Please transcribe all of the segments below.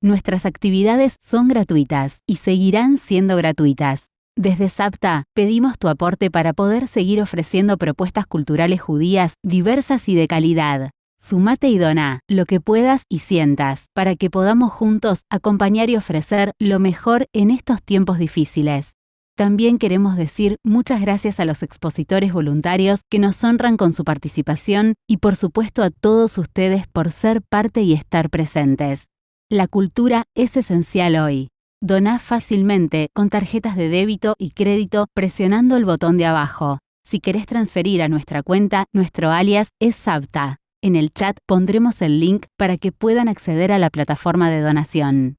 Nuestras actividades son gratuitas y seguirán siendo gratuitas. Desde SAPTA pedimos tu aporte para poder seguir ofreciendo propuestas culturales judías diversas y de calidad. Sumate y doná lo que puedas y sientas para que podamos juntos acompañar y ofrecer lo mejor en estos tiempos difíciles. También queremos decir muchas gracias a los expositores voluntarios que nos honran con su participación y por supuesto a todos ustedes por ser parte y estar presentes. La cultura es esencial hoy. Doná fácilmente con tarjetas de débito y crédito presionando el botón de abajo. Si querés transferir a nuestra cuenta, nuestro alias es SAPTA. En el chat pondremos el link para que puedan acceder a la plataforma de donación.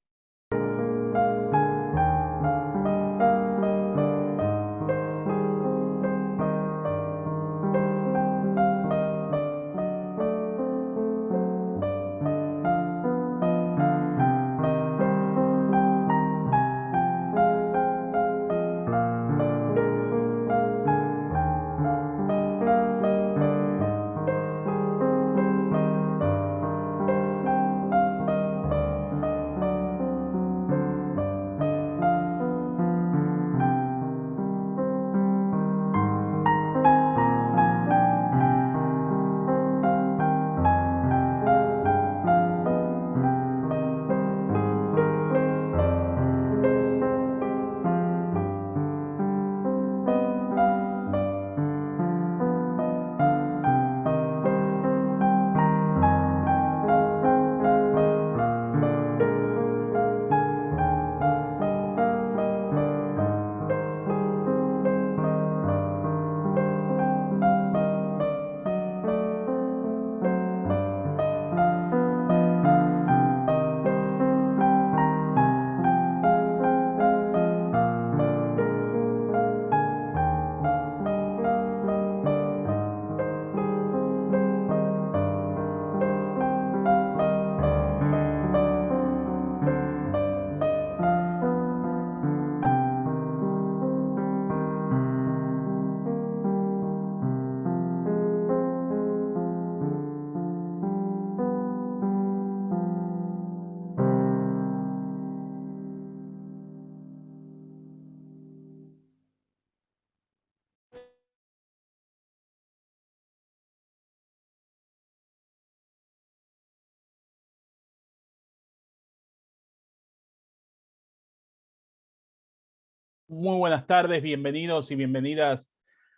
Muy buenas tardes, bienvenidos y bienvenidas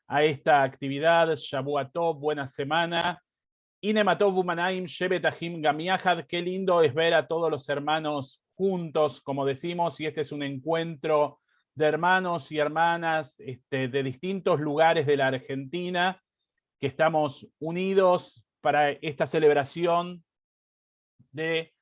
a esta actividad. Shavua Tov, buena semana. Ine Tov Umanaim, Shevet Ahim Gam Yahad. Qué lindo es ver a todos los hermanos juntos, como decimos, y este es un encuentro de hermanos y hermanas de distintos lugares de la Argentina, que estamos unidos para esta celebración de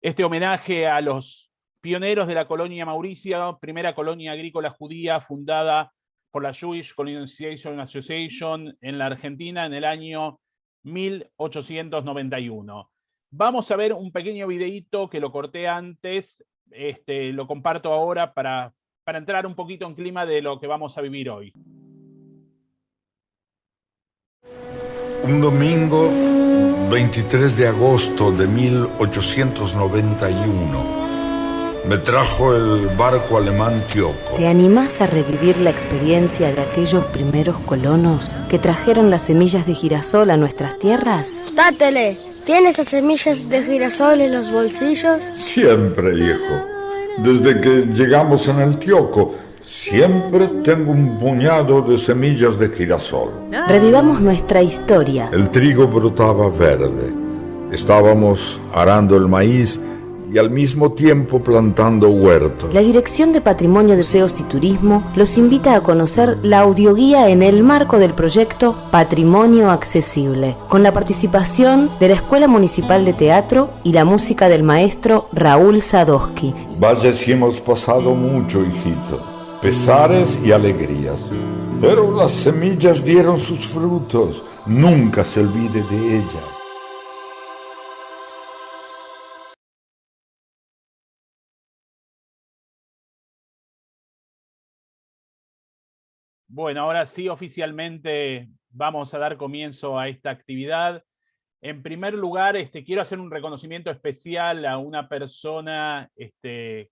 este homenaje a los pioneros de la colonia Mauricia, primera colonia agrícola judía fundada por la Jewish Colonization Association en la Argentina en el año 1891. Vamos a ver un pequeño videíto que lo corté antes, lo comparto ahora para entrar un poquito en clima de lo que vamos a vivir hoy. Un domingo 23 de agosto de 1891 me trajo el barco alemán Tioco. ¿Te animás a revivir la experiencia de aquellos primeros colonos que trajeron las semillas de girasol a nuestras tierras? Dátele, ¿tienes esas semillas de girasol en los bolsillos? Siempre, hijo. Desde que llegamos en el Tioco, siempre tengo un puñado de semillas de girasol. Revivamos nuestra historia. El trigo brotaba verde. Estábamos arando el maíz y al mismo tiempo plantando huertos. La Dirección de Patrimonio de Museos y Turismo los invita a conocer la audioguía en el marco del proyecto Patrimonio Accesible, con la participación de la Escuela Municipal de Teatro y la música del maestro Raúl Sadowski. Vaya si hemos pasado mucho, hijito. Pesares y alegrías. Pero las semillas dieron sus frutos. Nunca se olvide de ellas. Bueno, ahora sí, oficialmente vamos a dar comienzo a esta actividad. En primer lugar, quiero hacer un reconocimiento especial a una persona que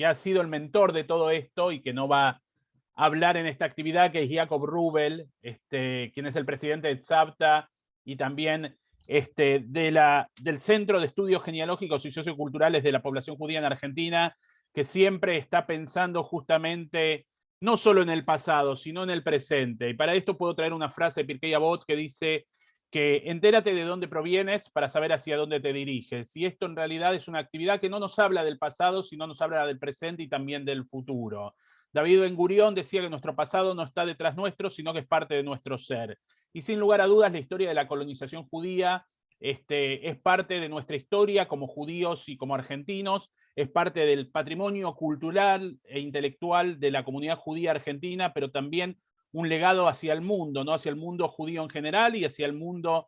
ha sido el mentor de todo esto y que no va a hablar en esta actividad, que es Jacob Rubel, quien es el presidente de Tzavta y también del Centro de Estudios Genealógicos y Socioculturales de la Población Judía en Argentina, que siempre está pensando justamente no solo en el pasado, sino en el presente. Y para esto puedo traer una frase de Pirkei Avot que dice que entérate de dónde provienes para saber hacia dónde te diriges. Y esto en realidad es una actividad que no nos habla del pasado, sino nos habla del presente y también del futuro. David Ben-Gurión decía que nuestro pasado no está detrás nuestro, sino que es parte de nuestro ser. Y sin lugar a dudas, la historia de la colonización judía es parte de nuestra historia como judíos y como argentinos, es parte del patrimonio cultural e intelectual de la comunidad judía argentina, pero también un legado hacia el mundo, ¿no? Hacia el mundo judío en general y hacia el mundo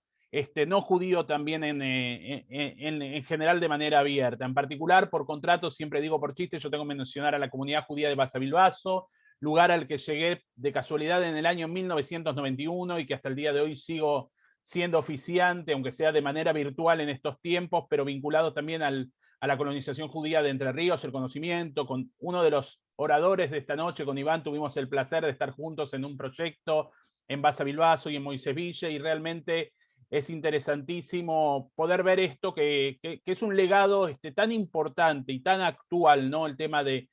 no judío también en general de manera abierta. En particular, por contrato, siempre digo por chiste, yo tengo que mencionar a la comunidad judía de Basavilbaso, lugar al que llegué de casualidad en el año 1991 y que hasta el día de hoy sigo siendo oficiante, aunque sea de manera virtual en estos tiempos, pero vinculado también a la colonización judía de Entre Ríos, el conocimiento. Con uno de los oradores de esta noche, con Iván, tuvimos el placer de estar juntos en un proyecto en Basavilbaso y en Moiseville, y realmente es interesantísimo poder ver esto, que es un legado tan importante y tan actual, ¿no? El tema del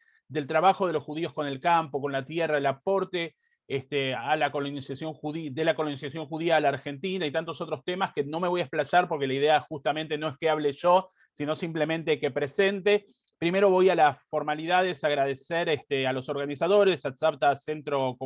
trabajo de los judíos con el campo, con la tierra, el aporte a la colonización judía, de la colonización judía a la Argentina y tantos otros temas que no me voy a explayar porque la idea justamente no es que hable yo, sino simplemente que presente. Primero voy a las formalidades, agradecer a los organizadores, a Tzavta Centro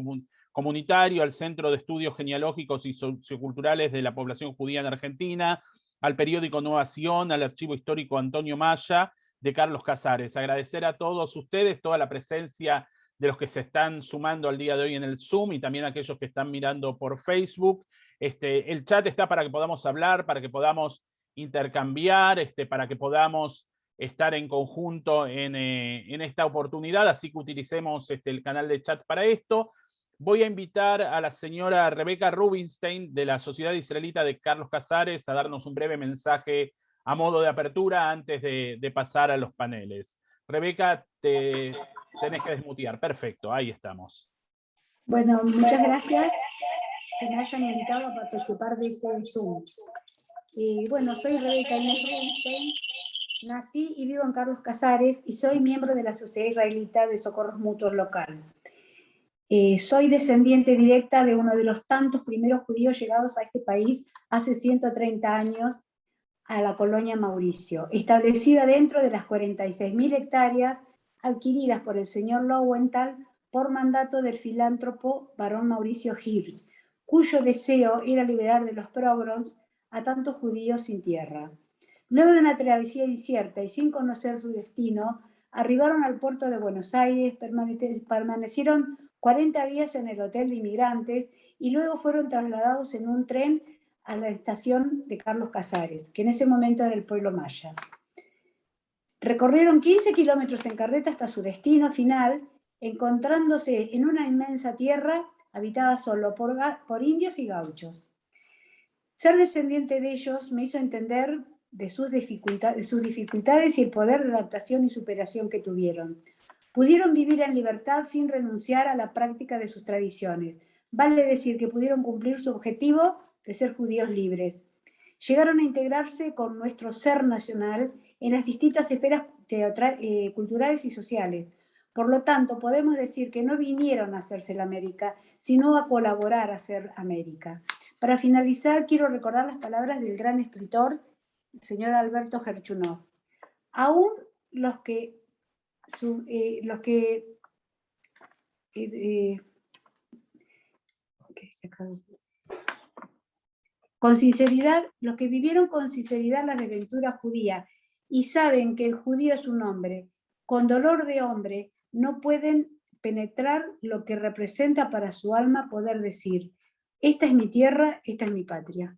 Comunitario, al Centro de Estudios Genealógicos y Socioculturales de la Población Judía en Argentina, al periódico Novación, al Archivo Histórico Antonio Maya, de Carlos Casares. Agradecer a todos ustedes, toda la presencia de los que se están sumando al día de hoy en el Zoom y también aquellos que están mirando por Facebook. El chat está para que podamos hablar, para que podamos intercambiar, para que podamos estar en conjunto en esta oportunidad, así que utilicemos el canal de chat para esto. Voy a invitar a la señora Rebeca Rubinstein de la Sociedad Israelita de Carlos Casares a darnos un breve mensaje a modo de apertura antes de pasar a los paneles. Rebeca, te tenés que desmutear. Perfecto, ahí estamos. Bueno, muchas gracias que me hayan invitado a participar de este Zoom. Bueno, soy Rebeca Inés Rubinstein, nací y vivo en Carlos Casares y soy miembro de la Sociedad Israelita de Socorros Mutuos Local. Soy descendiente directa de uno de los tantos primeros judíos llegados a este país hace 130 años, a la colonia Mauricio, establecida dentro de las 46.000 hectáreas adquiridas por el señor Lowenthal por mandato del filántropo barón Mauricio Hirsch, cuyo deseo era liberar de los pogroms a tantos judíos sin tierra. Luego de una travesía incierta y sin conocer su destino, arribaron al puerto de Buenos Aires, permanecieron 40 días en el hotel de inmigrantes y luego fueron trasladados en un tren a la estación de Carlos Casares, que en ese momento era el pueblo maya. Recorrieron 15 kilómetros en carreta hasta su destino final, encontrándose en una inmensa tierra habitada solo por indios y gauchos. Ser descendiente de ellos me hizo entender de sus dificultades y el poder de adaptación y superación que tuvieron. Pudieron vivir en libertad sin renunciar a la práctica de sus tradiciones. Vale decir que pudieron cumplir su objetivo de ser judíos libres. Llegaron a integrarse con nuestro ser nacional en las distintas esferas culturales y sociales. Por lo tanto, podemos decir que no vinieron a hacerse la América, sino a colaborar a hacer América. Para finalizar, quiero recordar las palabras del gran escritor, el señor Alberto Gerchunov. Aún los que con sinceridad, los que vivieron con sinceridad la desventura judía y saben que el judío es un hombre, con dolor de hombre, no pueden penetrar lo que representa para su alma poder decir, esta es mi tierra, esta es mi patria.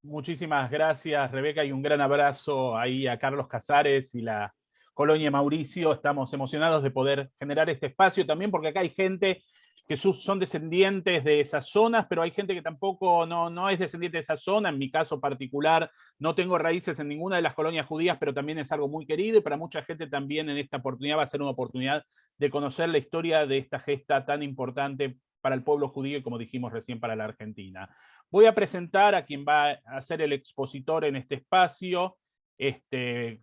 Muchísimas gracias, Rebeca, y un gran abrazo ahí a Carlos Casares y la colonia Mauricio. Estamos emocionados de poder generar este espacio también, porque acá hay gente que son descendientes de esas zonas, pero hay gente que tampoco no es descendiente de esa zona. En mi caso particular, no tengo raíces en ninguna de las colonias judías, pero también es algo muy querido, y para mucha gente también en esta oportunidad va a ser una oportunidad de conocer la historia de esta gesta tan importante para el pueblo judío y, como dijimos recién, para la Argentina. Voy a presentar a quien va a ser el expositor en este espacio.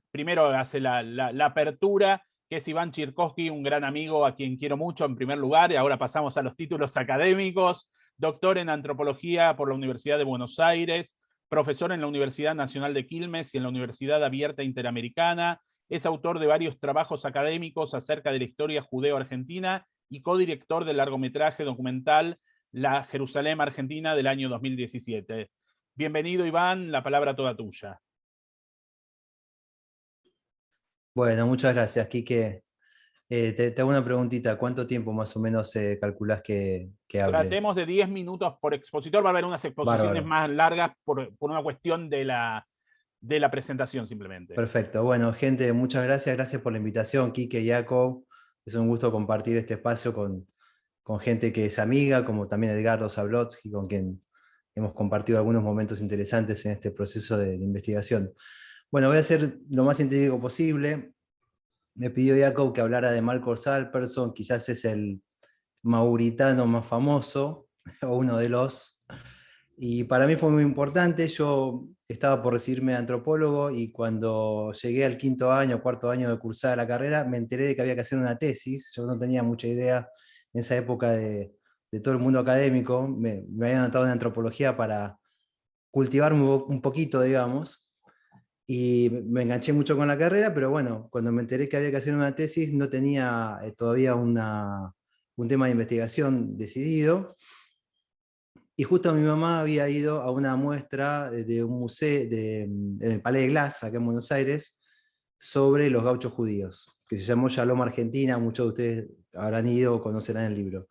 Primero hace la apertura, que es Iván Chirkovsky, un gran amigo a quien quiero mucho en primer lugar, y ahora pasamos a los títulos académicos. Doctor en Antropología por la Universidad de Buenos Aires, profesor en la Universidad Nacional de Quilmes y en la Universidad Abierta Interamericana, es autor de varios trabajos académicos acerca de la historia judeo-argentina y codirector del largometraje documental La Jerusalén Argentina del año 2017. Bienvenido, Iván, la palabra toda tuya. Bueno, muchas gracias, Quique. Te hago una preguntita. ¿Cuánto tiempo más o menos calculás que hable? Tratemos de 10 minutos por expositor. Va a haber unas exposiciones más largas por una cuestión de la presentación simplemente. Perfecto. Bueno, gente, muchas gracias. Gracias por la invitación, Quique y Jacob. Es un gusto compartir este espacio con gente que es amiga, como también Edgardo Zablotsky, con quien hemos compartido algunos momentos interesantes en este proceso de investigación. Bueno, voy a ser lo más sintético posible. Me pidió Jacob que hablara de Marcos Alpersson, quizás es el mauritano más famoso, o uno de los. Y para mí fue muy importante. Yo estaba por recibirme de antropólogo y cuando llegué al cuarto año de cursar la carrera, me enteré de que había que hacer una tesis. Yo no tenía mucha idea en esa época de todo el mundo académico. Me habían anotado en antropología para cultivarme un poquito, digamos. Y me enganché mucho con la carrera, pero bueno, cuando me enteré que había que hacer una tesis, no tenía todavía un tema de investigación decidido. Y justo mi mamá había ido a una muestra de un museo en el Palais de Glace, acá en Buenos Aires, sobre los gauchos judíos, que se llamó Shalom Argentina. Muchos de ustedes habrán ido o conocerán el libro.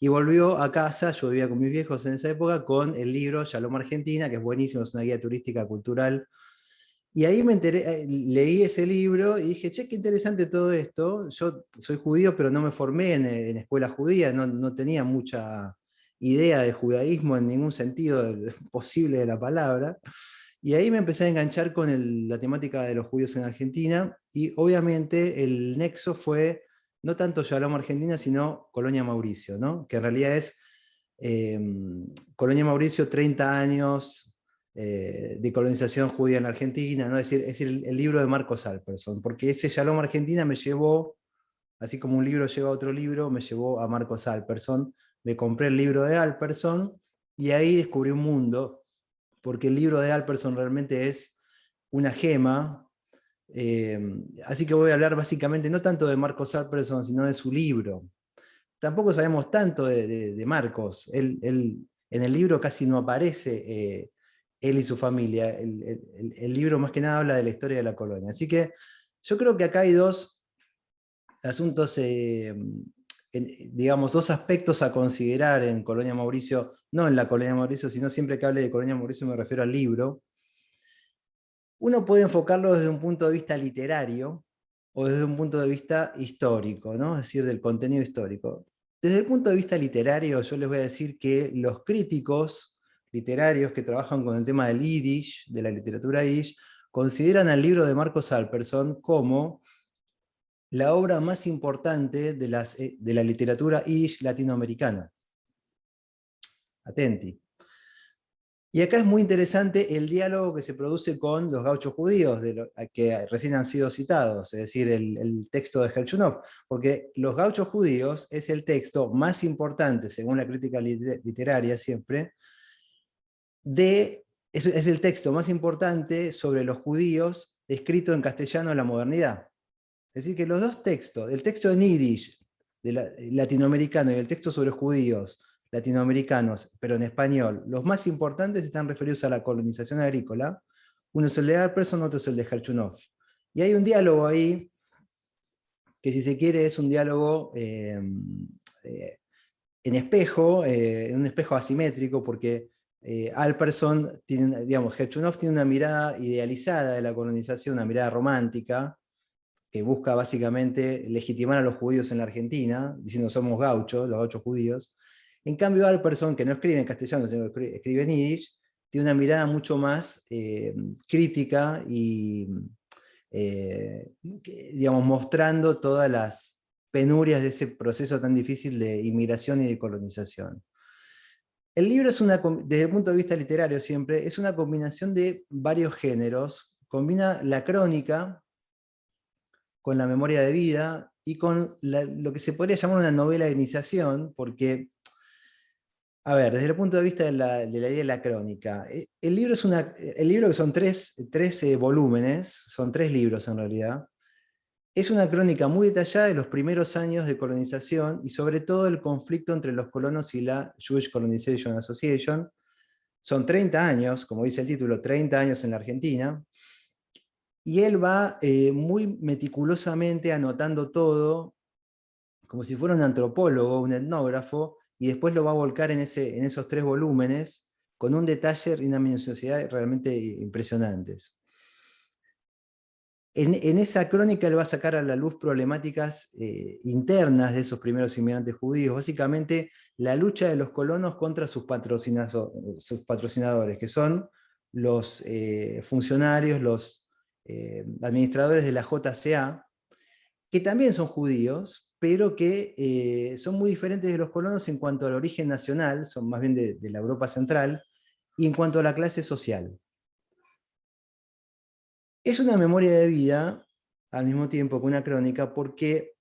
Y volvió a casa, yo vivía con mis viejos en esa época, con el libro Shalom Argentina, que es buenísimo, es una guía turística cultural. Y ahí me enteré, leí ese libro y dije, che, qué interesante todo esto. Yo soy judío, pero no me formé en escuela judía, no tenía mucha idea de judaísmo en ningún sentido posible de la palabra. Y ahí me empecé a enganchar con la temática de los judíos en Argentina, y obviamente el nexo fue no tanto Shalom Argentina, sino Colonia Mauricio, ¿no? Que en realidad es Colonia Mauricio, 30 años de colonización judía en Argentina, ¿no? Es decir, el libro de Marcos Alpersson, porque ese Shalom Argentina me llevó Así como un libro lleva a otro libro, me llevó a Marcos Alpersson. Me compré el libro de Alpersson y ahí descubrí un mundo, porque el libro de Alpersson realmente es una gema. Así que voy a hablar básicamente no tanto de Marcos Alpersson, sino de su libro. Tampoco sabemos tanto de Marcos. En el libro casi no aparece él y su familia. El libro más que nada habla de la historia de la colonia. Así que yo creo que acá hay dos asuntos, digamos, dos aspectos a considerar en Colonia Mauricio, no en la Colonia Mauricio, sino siempre que hable de Colonia Mauricio me refiero al libro. Uno puede enfocarlo desde un punto de vista literario o desde un punto de vista histórico, ¿no? Es decir, del contenido histórico. Desde el punto de vista literario, yo les voy a decir que los críticos literarios que trabajan con el tema del Yiddish, de la literatura Yiddish, consideran al libro de Marcos Alpersson como la obra más importante de la literatura Yiddish latinoamericana. Atenti. Y acá es muy interesante el diálogo que se produce con los gauchos judíos, que recién han sido citados, es decir, el texto de Herchunov, porque los gauchos judíos es el texto más importante, según la crítica literaria siempre, es el texto más importante sobre los judíos escrito en castellano en la modernidad. Es decir, que los dos textos, el texto en Yiddish latinoamericano y el texto sobre judíos latinoamericanos, pero en español, los más importantes están referidos a la colonización agrícola. Uno es el de Alpersson, otro es el de Herchunov. Y hay un diálogo ahí, que si se quiere es un diálogo en espejo, en un espejo asimétrico, porque Alpersson, Herchunov tiene una mirada idealizada de la colonización, una mirada romántica, que busca básicamente legitimar a los judíos en la Argentina, diciendo somos gauchos, los gauchos judíos. En cambio, Alpersson, que no escribe en castellano, sino que escribe en Yiddish, tiene una mirada mucho más crítica y, digamos, mostrando todas las penurias de ese proceso tan difícil de inmigración y de colonización. El libro es desde el punto de vista literario siempre, es una combinación de varios géneros. Combina la crónica con la memoria de vida y con lo que se podría llamar una novela de iniciación, porque, a ver, desde el punto de vista de la idea de la crónica, el libro que son tres volúmenes, son 3 libros en realidad, es una crónica muy detallada de los primeros años de colonización y sobre todo el conflicto entre los colonos y la Jewish Colonization Association. Son 30 años, como dice el título, 30 años en la Argentina, y él va muy meticulosamente anotando todo, como si fuera un antropólogo, un etnógrafo, y después lo va a volcar en esos 3 volúmenes, con un detalle y una minuciosidad realmente impresionantes. En esa crónica él va a sacar a la luz problemáticas internas de esos primeros inmigrantes judíos, básicamente la lucha de los colonos contra sus patrocinadores, que son los funcionarios, los administradores de la JCA, que también son judíos, pero que son muy diferentes de los colonos en cuanto al origen nacional, son más bien de la Europa central, y en cuanto a la clase social. Es una memoria de vida, al mismo tiempo que una crónica, porque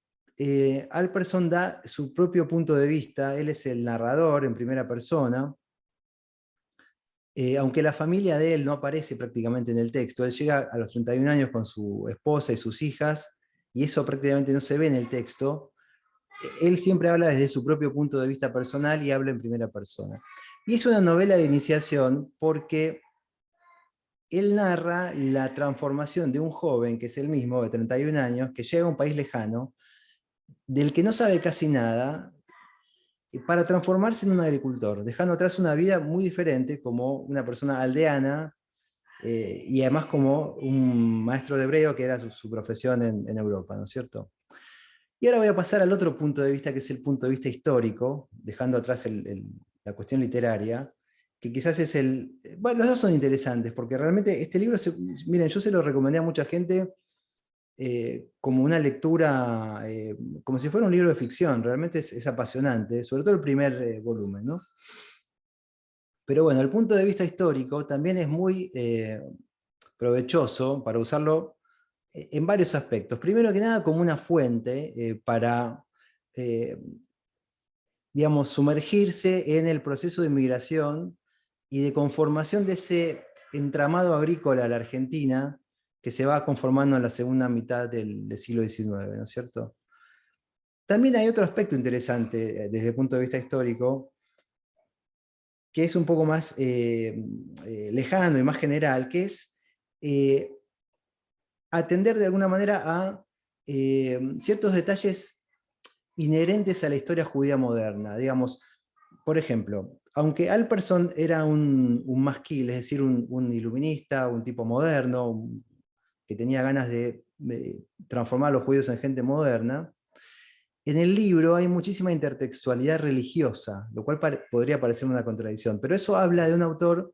Alpersson da su propio punto de vista, él es el narrador en primera persona, aunque la familia de él no aparece prácticamente en el texto. Él llega a los 31 años con su esposa y sus hijas, y eso prácticamente no se ve en el texto. Él siempre habla desde su propio punto de vista personal y habla en primera persona. Y es una novela de iniciación porque él narra la transformación de un joven, que es el mismo, de 31 años, que llega a un país lejano, del que no sabe casi nada, para transformarse en un agricultor, dejando atrás una vida muy diferente como una persona aldeana, y además como un maestro de hebreo, que era su profesión en Europa, ¿no es cierto? Y ahora voy a pasar al otro punto de vista, que es el punto de vista histórico, dejando atrás la cuestión literaria, que quizás es bueno, los dos son interesantes, porque realmente este libro, miren, yo se lo recomendé a mucha gente como una lectura, como si fuera un libro de ficción, realmente es apasionante, sobre todo el primer volumen, ¿no? Pero bueno, el punto de vista histórico también es muy provechoso para usarlo en varios aspectos. Primero que nada, como una fuente para, digamos, sumergirse en el proceso de migración y de conformación de ese entramado agrícola a la Argentina que se va conformando en la segunda mitad del siglo XIX, ¿no es cierto? También hay otro aspecto interesante desde el punto de vista histórico, que es un poco más lejano y más general, que es atender de alguna manera a ciertos detalles inherentes a la historia judía moderna. Digamos, por ejemplo, aunque Alperson era un masquil, es decir, un iluminista, un tipo moderno, que tenía ganas de transformar a los judíos en gente moderna, en el libro hay muchísima intertextualidad religiosa, lo cual podría parecer una contradicción, pero eso habla de un autor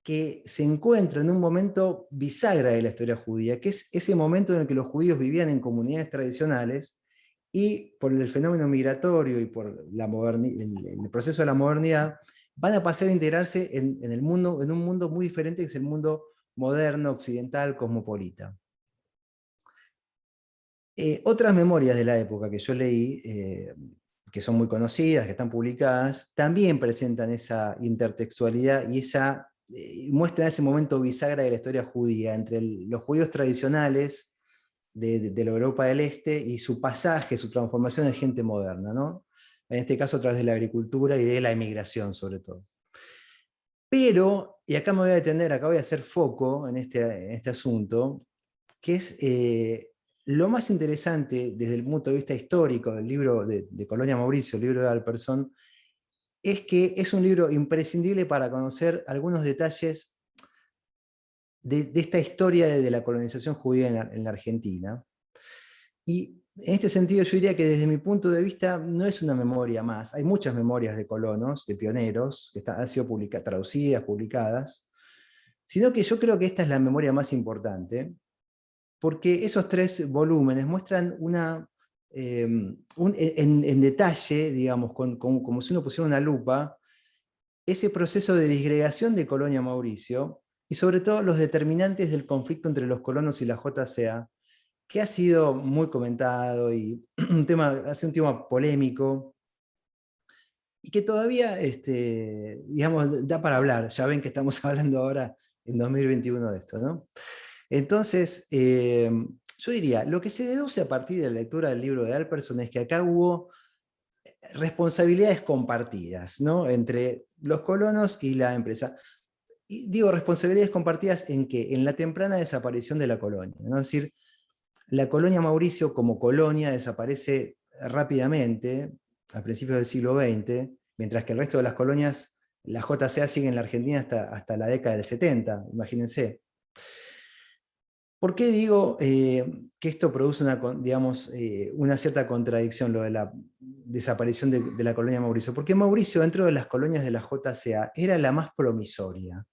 que se encuentra en un momento bisagra de la historia judía, que es ese momento en el que los judíos vivían en comunidades tradicionales y por el fenómeno migratorio y por el proceso de la modernidad, van a pasar a integrarse en un mundo muy diferente, que es el mundo moderno, occidental, cosmopolita. Otras memorias de la época que yo leí, que son muy conocidas, que están publicadas, también presentan esa intertextualidad y muestran ese momento bisagra de la historia judía, entre los judíos tradicionales de la Europa del Este y su pasaje, su transformación en gente moderna, ¿no? En este caso a través de la agricultura y de la emigración sobre todo. Pero, y acá me voy a detener, acá voy a hacer foco en este asunto, que es lo más interesante desde el punto de vista histórico del libro de Colonia Mauricio, el libro de Alperson, es que es un libro imprescindible para conocer algunos detalles de esta historia de la colonización judía en la Argentina. Y en este sentido yo diría que desde mi punto de vista no es una memoria más. Hay muchas memorias de colonos, de pioneros, que han sido traducidas, publicadas, sino que yo creo que esta es la memoria más importante, porque esos 3 volúmenes muestran en detalle, digamos, como si uno pusiera una lupa, ese proceso de disgregación de Colonia Mauricio, y sobre todo los determinantes del conflicto entre los colonos y la JCA, que ha sido muy comentado y ha sido un tema polémico, y que todavía digamos, da para hablar. Ya ven que estamos hablando ahora en 2021 de esto, ¿no? Entonces, yo diría, lo que se deduce a partir de la lectura del libro de Alperson es que acá hubo responsabilidades compartidas, ¿no? Entre los colonos y la empresa. Y digo responsabilidades compartidas en qué? En la temprana desaparición de la colonia, ¿no? Es decir, la colonia Mauricio como colonia desaparece rápidamente a principios del siglo XX, mientras que el resto de las colonias, la JCA sigue en la Argentina hasta la década del 70, imagínense. ¿Por qué digo que esto produce una cierta contradicción, lo de la desaparición de la colonia Mauricio? Porque Mauricio, dentro de las colonias de la JCA, era la más promisoria.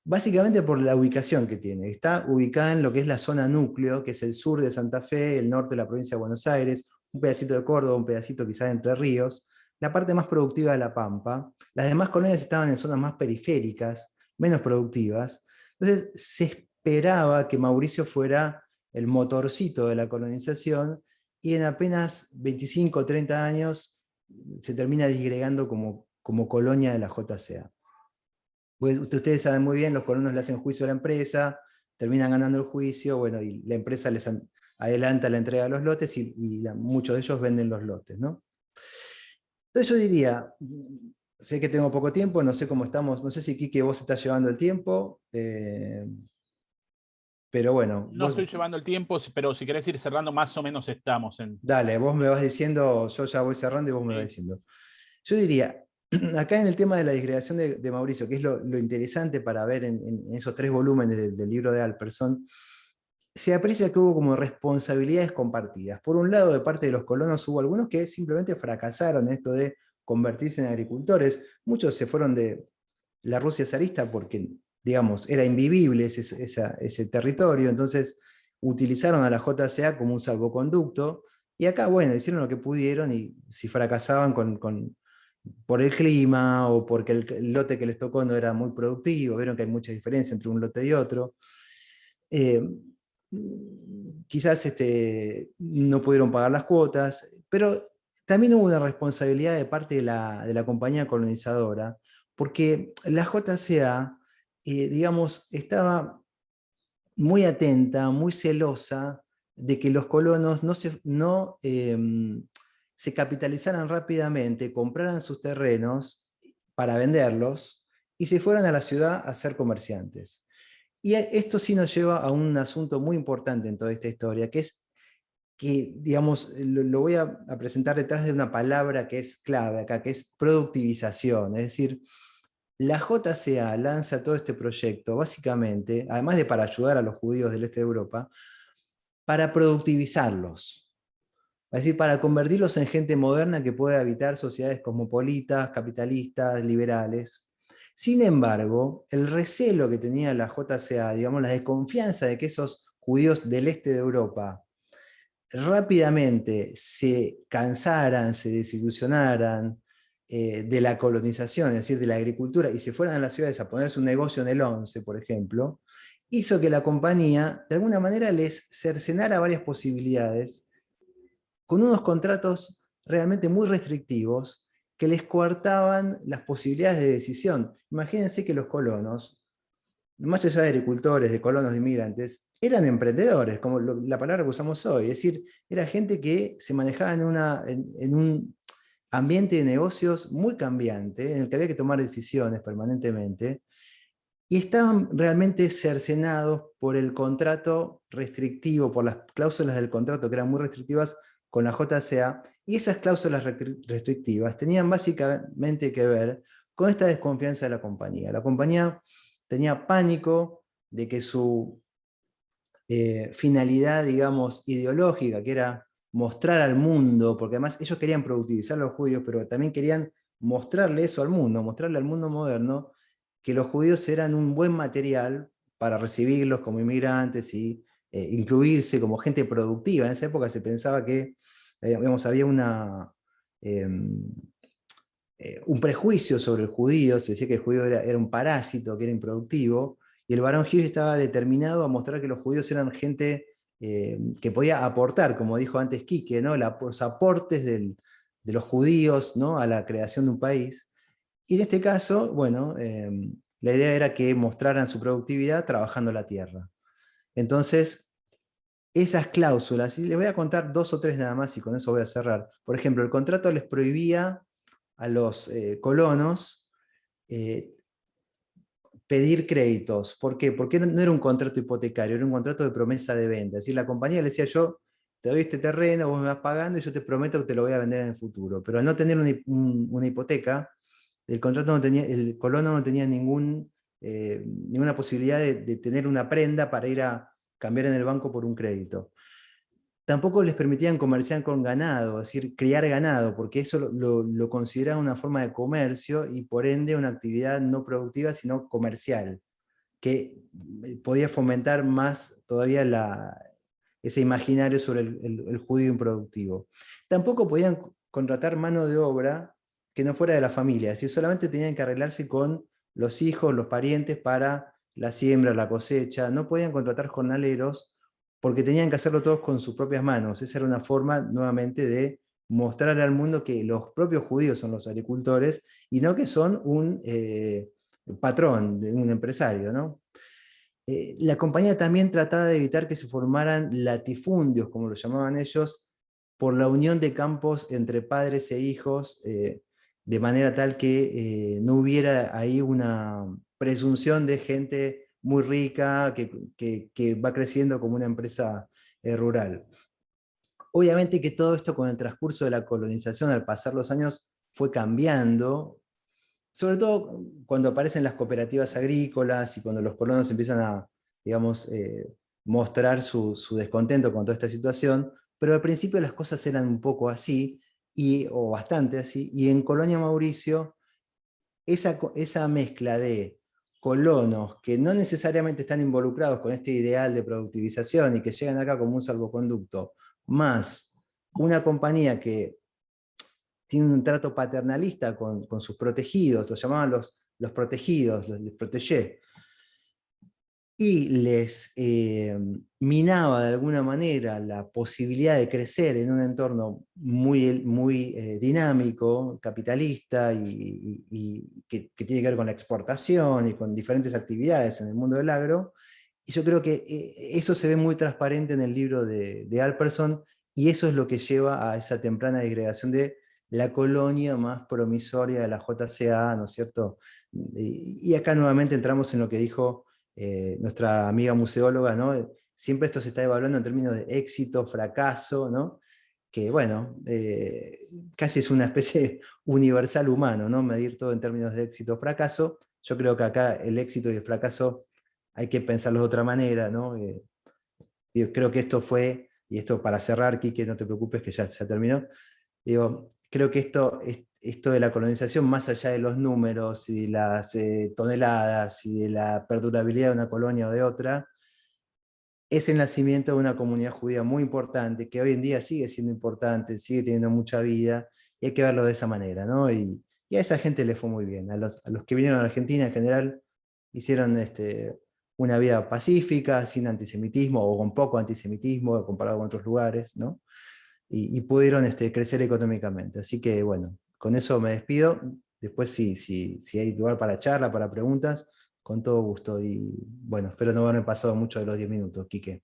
Básicamente por la ubicación que tiene. Está ubicada en lo que es la zona núcleo, que es el sur de Santa Fe, el norte de la provincia de Buenos Aires, un pedacito de Córdoba, un pedacito quizás de Entre Ríos, la parte más productiva de La Pampa. Las demás colonias estaban en zonas más periféricas, menos productivas. Entonces se esperaba que Mauricio fuera el motorcito de la colonización, y en apenas 25 o 30 años se termina disgregando como colonia de la JCA. Pues ustedes saben muy bien, los colonos le hacen juicio a la empresa, terminan ganando el juicio, bueno, y la empresa les adelanta la entrega de los lotes y muchos de ellos venden los lotes, ¿no? Entonces yo diría, sé que tengo poco tiempo, no sé cómo estamos, no sé si Quique vos estás llevando el tiempo, pero bueno. No estoy llevando el tiempo, pero si querés ir cerrando, más o menos estamos en... Dale, vos me vas diciendo, yo ya voy cerrando y vos me vas diciendo. Yo diría, acá en el tema de la disgregación de Mauricio, que es lo interesante para ver en esos 3 volúmenes del libro de Alperson, se aprecia que hubo como responsabilidades compartidas. Por un lado, de parte de los colonos hubo algunos que simplemente fracasaron en esto de convertirse en agricultores. Muchos se fueron de la Rusia zarista porque, digamos, era invivible ese territorio, entonces utilizaron a la JCA como un salvoconducto, y acá, bueno, hicieron lo que pudieron, y si fracasaban por el clima o porque el lote que les tocó no era muy productivo, vieron que hay mucha diferencia entre un lote y otro. quizás no pudieron pagar las cuotas, pero también hubo una responsabilidad de parte de la compañía colonizadora, porque la JCA, digamos, estaba muy atenta, muy celosa de que los colonos se capitalizaran rápidamente, compraran sus terrenos para venderlos y se fueran a la ciudad a ser comerciantes. Y esto sí nos lleva a un asunto muy importante en toda esta historia, que es que, digamos, lo voy a presentar detrás de una palabra que es clave acá, que es productivización. Es decir, la JCA lanza todo este proyecto, básicamente, además de para ayudar a los judíos del este de Europa, para productivizarlos. Es decir, para convertirlos en gente moderna que pueda habitar sociedades cosmopolitas, capitalistas, liberales. Sin embargo, el recelo que tenía la JCA, digamos, la desconfianza de que esos judíos del este de Europa rápidamente se cansaran, se desilusionaran de la colonización, es decir, de la agricultura, y se fueran a las ciudades a ponerse un negocio en el 11, por ejemplo, hizo que la compañía, de alguna manera, les cercenara varias posibilidades, con unos contratos realmente muy restrictivos, que les coartaban las posibilidades de decisión. Imagínense que los colonos, más allá de agricultores, de colonos, de inmigrantes, eran emprendedores, como la palabra que usamos hoy. Es decir, era gente que se manejaba en un ambiente de negocios muy cambiante, en el que había que tomar decisiones permanentemente, y estaban realmente cercenados por el contrato restrictivo, por las cláusulas del contrato que eran muy restrictivas con la JCA, y esas cláusulas restrictivas tenían básicamente que ver con esta desconfianza de la compañía. La compañía tenía pánico de que su finalidad, digamos, ideológica, que era mostrar al mundo, porque además ellos querían productivizar a los judíos, pero también querían mostrarle eso al mundo, mostrarle al mundo moderno que los judíos eran un buen material para recibirlos como inmigrantes y incluirse como gente productiva. En esa época se pensaba que digamos, había un prejuicio sobre el judío, se decía que el judío era un parásito, que era improductivo, y el barón Hirsch estaba determinado a mostrar que los judíos eran gente que podía aportar, como dijo antes Quique, ¿no? Los aportes de los judíos, ¿no? A la creación de un país. Y en este caso, bueno, la idea era que mostraran su productividad trabajando la tierra. Entonces, esas cláusulas, y les voy a contar 2 o 3 nada más y con eso voy a cerrar. Por ejemplo, el contrato les prohibía a los colonos pedir créditos. ¿Por qué? Porque no era un contrato hipotecario, era un contrato de promesa de venta. Es decir, la compañía le decía: yo te doy este terreno, vos me vas pagando y yo te prometo que te lo voy a vender en el futuro. Pero al no tener una hipoteca, el colono no tenía ninguna posibilidad de tener una prenda para ir a cambiar en el banco por un crédito. Tampoco les permitían comerciar con ganado, es decir, criar ganado, porque eso lo consideraban una forma de comercio y por ende una actividad no productiva, sino comercial, que podía fomentar más todavía ese imaginario sobre el judío improductivo. Tampoco podían contratar mano de obra que no fuera de la familia, es decir, solamente tenían que arreglarse con los hijos, los parientes para la siembra, la cosecha, no podían contratar jornaleros porque tenían que hacerlo todos con sus propias manos. Esa era una forma, nuevamente, de mostrarle al mundo que los propios judíos son los agricultores y no que son un patrón, un empresario, ¿no? La compañía también trataba de evitar que se formaran latifundios, como lo llamaban ellos, por la unión de campos entre padres e hijos, de manera tal que no hubiera ahí una presunción de gente muy rica que va creciendo como una empresa rural. Obviamente que todo esto con el transcurso de la colonización, al pasar los años, fue cambiando, sobre todo cuando aparecen las cooperativas agrícolas y cuando los colonos empiezan a, digamos, mostrar su descontento con toda esta situación, pero al principio las cosas eran un poco así, o bastante así, y en Colonia Mauricio esa mezcla de colonos que no necesariamente están involucrados con este ideal de productivización y que llegan acá como un salvoconducto, más una compañía que tiene un trato paternalista con sus protegidos, los llamaban los protegidos, los protégés, y les minaba de alguna manera la posibilidad de crecer en un entorno muy dinámico, capitalista, y que tiene que ver con la exportación y con diferentes actividades en el mundo del agro. Y yo creo que eso se ve muy transparente en el libro de Alperson, y eso es lo que lleva a esa temprana disgregación de la colonia más promisoria de la JCA, ¿no es cierto? Y acá nuevamente entramos en lo que dijo nuestra amiga museóloga, ¿no? Siempre esto se está evaluando en términos de éxito, fracaso, ¿no? Que bueno, casi es una especie universal humano, ¿no? Medir todo en términos de éxito o fracaso. Yo creo que acá el éxito y el fracaso hay que pensarlos de otra manera, ¿no? Yo creo que esto fue, y esto para cerrar, Quique, no te preocupes que ya terminó, digo, creo que esto de la colonización, más allá de los números y de las toneladas y de la perdurabilidad de una colonia o de otra, es el nacimiento de una comunidad judía muy importante, que hoy en día sigue siendo importante, sigue teniendo mucha vida, y hay que verlo de esa manera, ¿no? Y a esa gente le fue muy bien. A los que vinieron a Argentina en general hicieron una vida pacífica, sin antisemitismo, o con poco antisemitismo comparado con otros lugares, ¿no? Y pudieron crecer económicamente. Así que bueno, con eso me despido. Después si hay lugar para charla, para preguntas, con todo gusto. Y bueno, espero no haberme pasado mucho de los 10 minutos, Quique.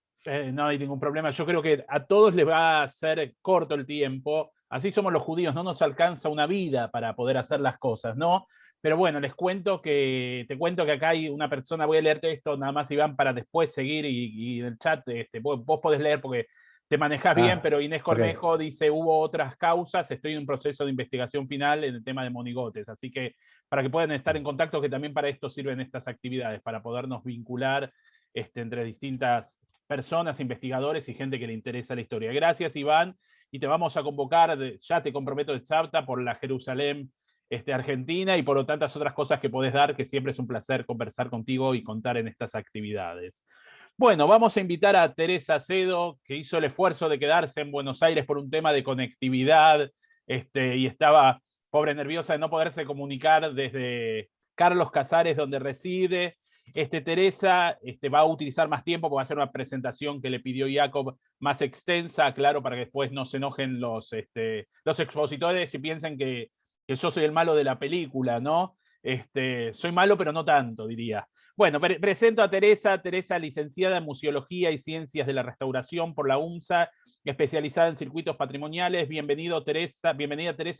No hay ningún problema. Yo creo que a todos les va a ser corto el tiempo. Así somos los judíos, no nos alcanza una vida para poder hacer las cosas, ¿no? Pero bueno, te cuento que acá hay una persona, voy a leerte esto nada más, Iván, para después seguir, y en el chat vos podés leer porque te manejás bien, pero Inés Cornejo dice, hubo otras causas, estoy en un proceso de investigación final en el tema de monigotes, así que para que puedan estar en contacto, que también para esto sirven estas actividades, para podernos vincular entre distintas personas, investigadores y gente que le interesa la historia. Gracias, Iván, y te vamos a convocar, ya te comprometo el Tzavta, por la Jerusalén Argentina y por tantas otras cosas que podés dar, que siempre es un placer conversar contigo y contar en estas actividades. Bueno, vamos a invitar a Teresa Acedo, que hizo el esfuerzo de quedarse en Buenos Aires por un tema de conectividad, y estaba, pobre, nerviosa de no poderse comunicar desde Carlos Casares, donde reside. Teresa va a utilizar más tiempo porque va a hacer una presentación que le pidió Jacob más extensa, claro, para que después no se enojen los expositores y piensen que yo soy el malo de la película, ¿no? Soy malo, pero no tanto, diría. Bueno, presento a Teresa, licenciada en Museología y Ciencias de la Restauración por la UNSA, especializada en circuitos patrimoniales. Bienvenida, Teresa,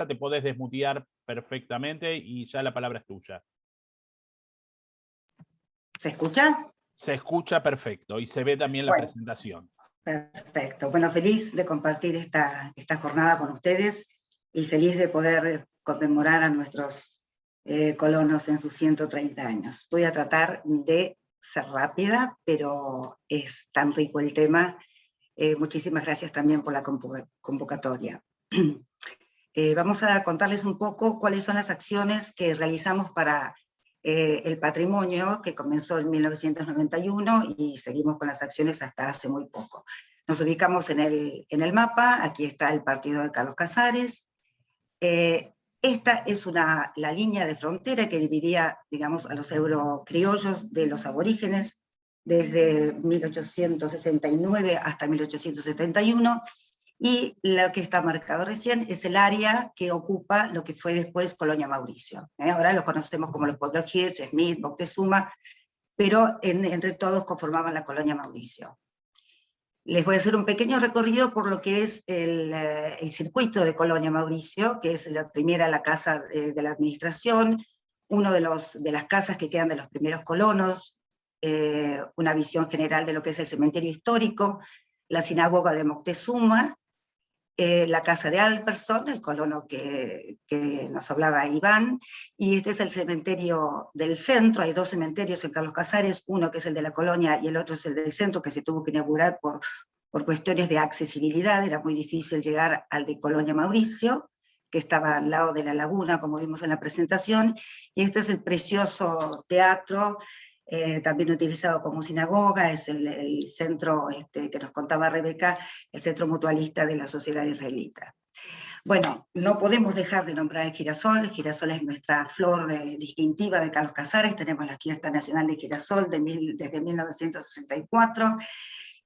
te podés desmutear perfectamente y ya la palabra es tuya. ¿Se escucha? Se escucha perfecto y se ve también la presentación. Perfecto. Bueno, feliz de compartir esta jornada con ustedes y feliz de poder conmemorar a nuestros colonos en sus 130 años. Voy a tratar de ser rápida, pero es tan rico el tema. Muchísimas gracias también por la convocatoria. Vamos a contarles un poco cuáles son las acciones que realizamos para el patrimonio, que comenzó en 1991 y seguimos con las acciones hasta hace muy poco. Nos ubicamos en el mapa, aquí está el partido de Carlos Casares. Esta es la línea de frontera que dividía, digamos, a los eurocriollos de los aborígenes desde 1869 hasta 1871, y lo que está marcado recién es el área que ocupa lo que fue después Colonia Mauricio. Ahora los conocemos como los pueblos Hirsch, Smith, Moctezuma, pero entre todos conformaban la Colonia Mauricio. Les voy a hacer un pequeño recorrido por lo que es el circuito de Colonia Mauricio, que es la primera, la casa de la administración, uno de las casas que quedan de los primeros colonos, una visión general de lo que es el cementerio histórico, la sinagoga de Moctezuma, la casa de Alperson, el colono que nos hablaba Iván, y este es el cementerio del centro. Hay dos cementerios en Carlos Casares, uno que es el de la colonia y el otro es el del centro, que se tuvo que inaugurar por cuestiones de accesibilidad. Era muy difícil llegar al de Colonia Mauricio, que estaba al lado de la laguna, como vimos en la presentación, y este es el precioso teatro, también utilizado como sinagoga, es el centro que nos contaba Rebeca, el centro mutualista de la sociedad israelita. Bueno, no podemos dejar de nombrar el girasol. El girasol es nuestra flor distintiva de Carlos Casares. Tenemos la fiesta nacional de girasol desde 1964.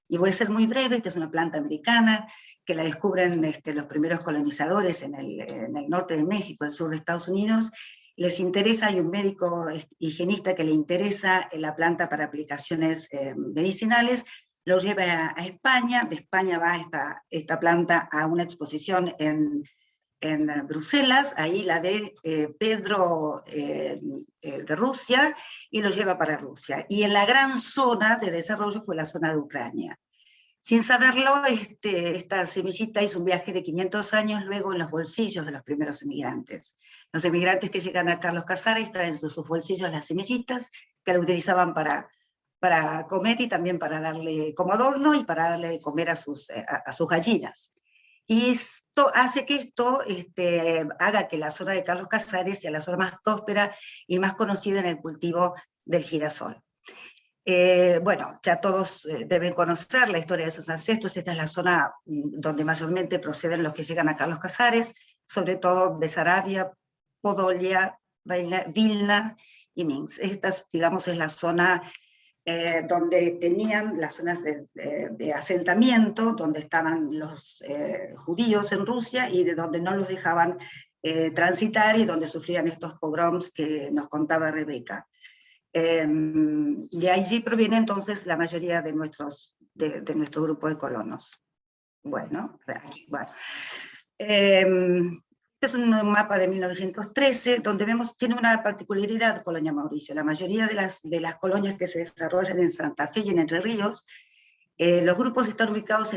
Y voy a ser muy breve. Esta es una planta americana que la descubren los primeros colonizadores en el norte de México, el sur de Estados Unidos. Les interesa, hay un médico higienista que le interesa la planta para aplicaciones medicinales, lo lleva a España, de España va esta planta a una exposición en Bruselas, ahí la ve Pedro de Rusia, y lo lleva para Rusia. Y en la gran zona de desarrollo fue la zona de Ucrania. Sin saberlo, esta semillita hizo un viaje de 500 años luego en los bolsillos de los primeros emigrantes. Los emigrantes que llegan a Carlos Casares traen en sus bolsillos las semillitas que la utilizaban para comer y también para darle como adorno y para darle de comer a sus gallinas. Y esto hace que esto haga que la zona de Carlos Casares sea la zona más próspera y más conocida en el cultivo del girasol. Bueno, ya todos deben conocer la historia de sus ancestros. Esta es la zona donde mayormente proceden los que llegan a Carlos Casares, sobre todo Besarabia, Podolia, Vilna y Minsk. Esta, digamos, es la zona donde tenían las zonas de asentamiento, donde estaban los judíos en Rusia y de donde no los dejaban transitar y donde sufrían estos pogroms que nos contaba Rebeca. De allí proviene entonces la mayoría de nuestro grupo de colonos. Bueno, aquí, bueno. Este es un mapa de 1913, donde vemos, tiene una particularidad Colonia Mauricio. La mayoría de las colonias que se desarrollan en Santa Fe y en Entre Ríos, los grupos están ubicados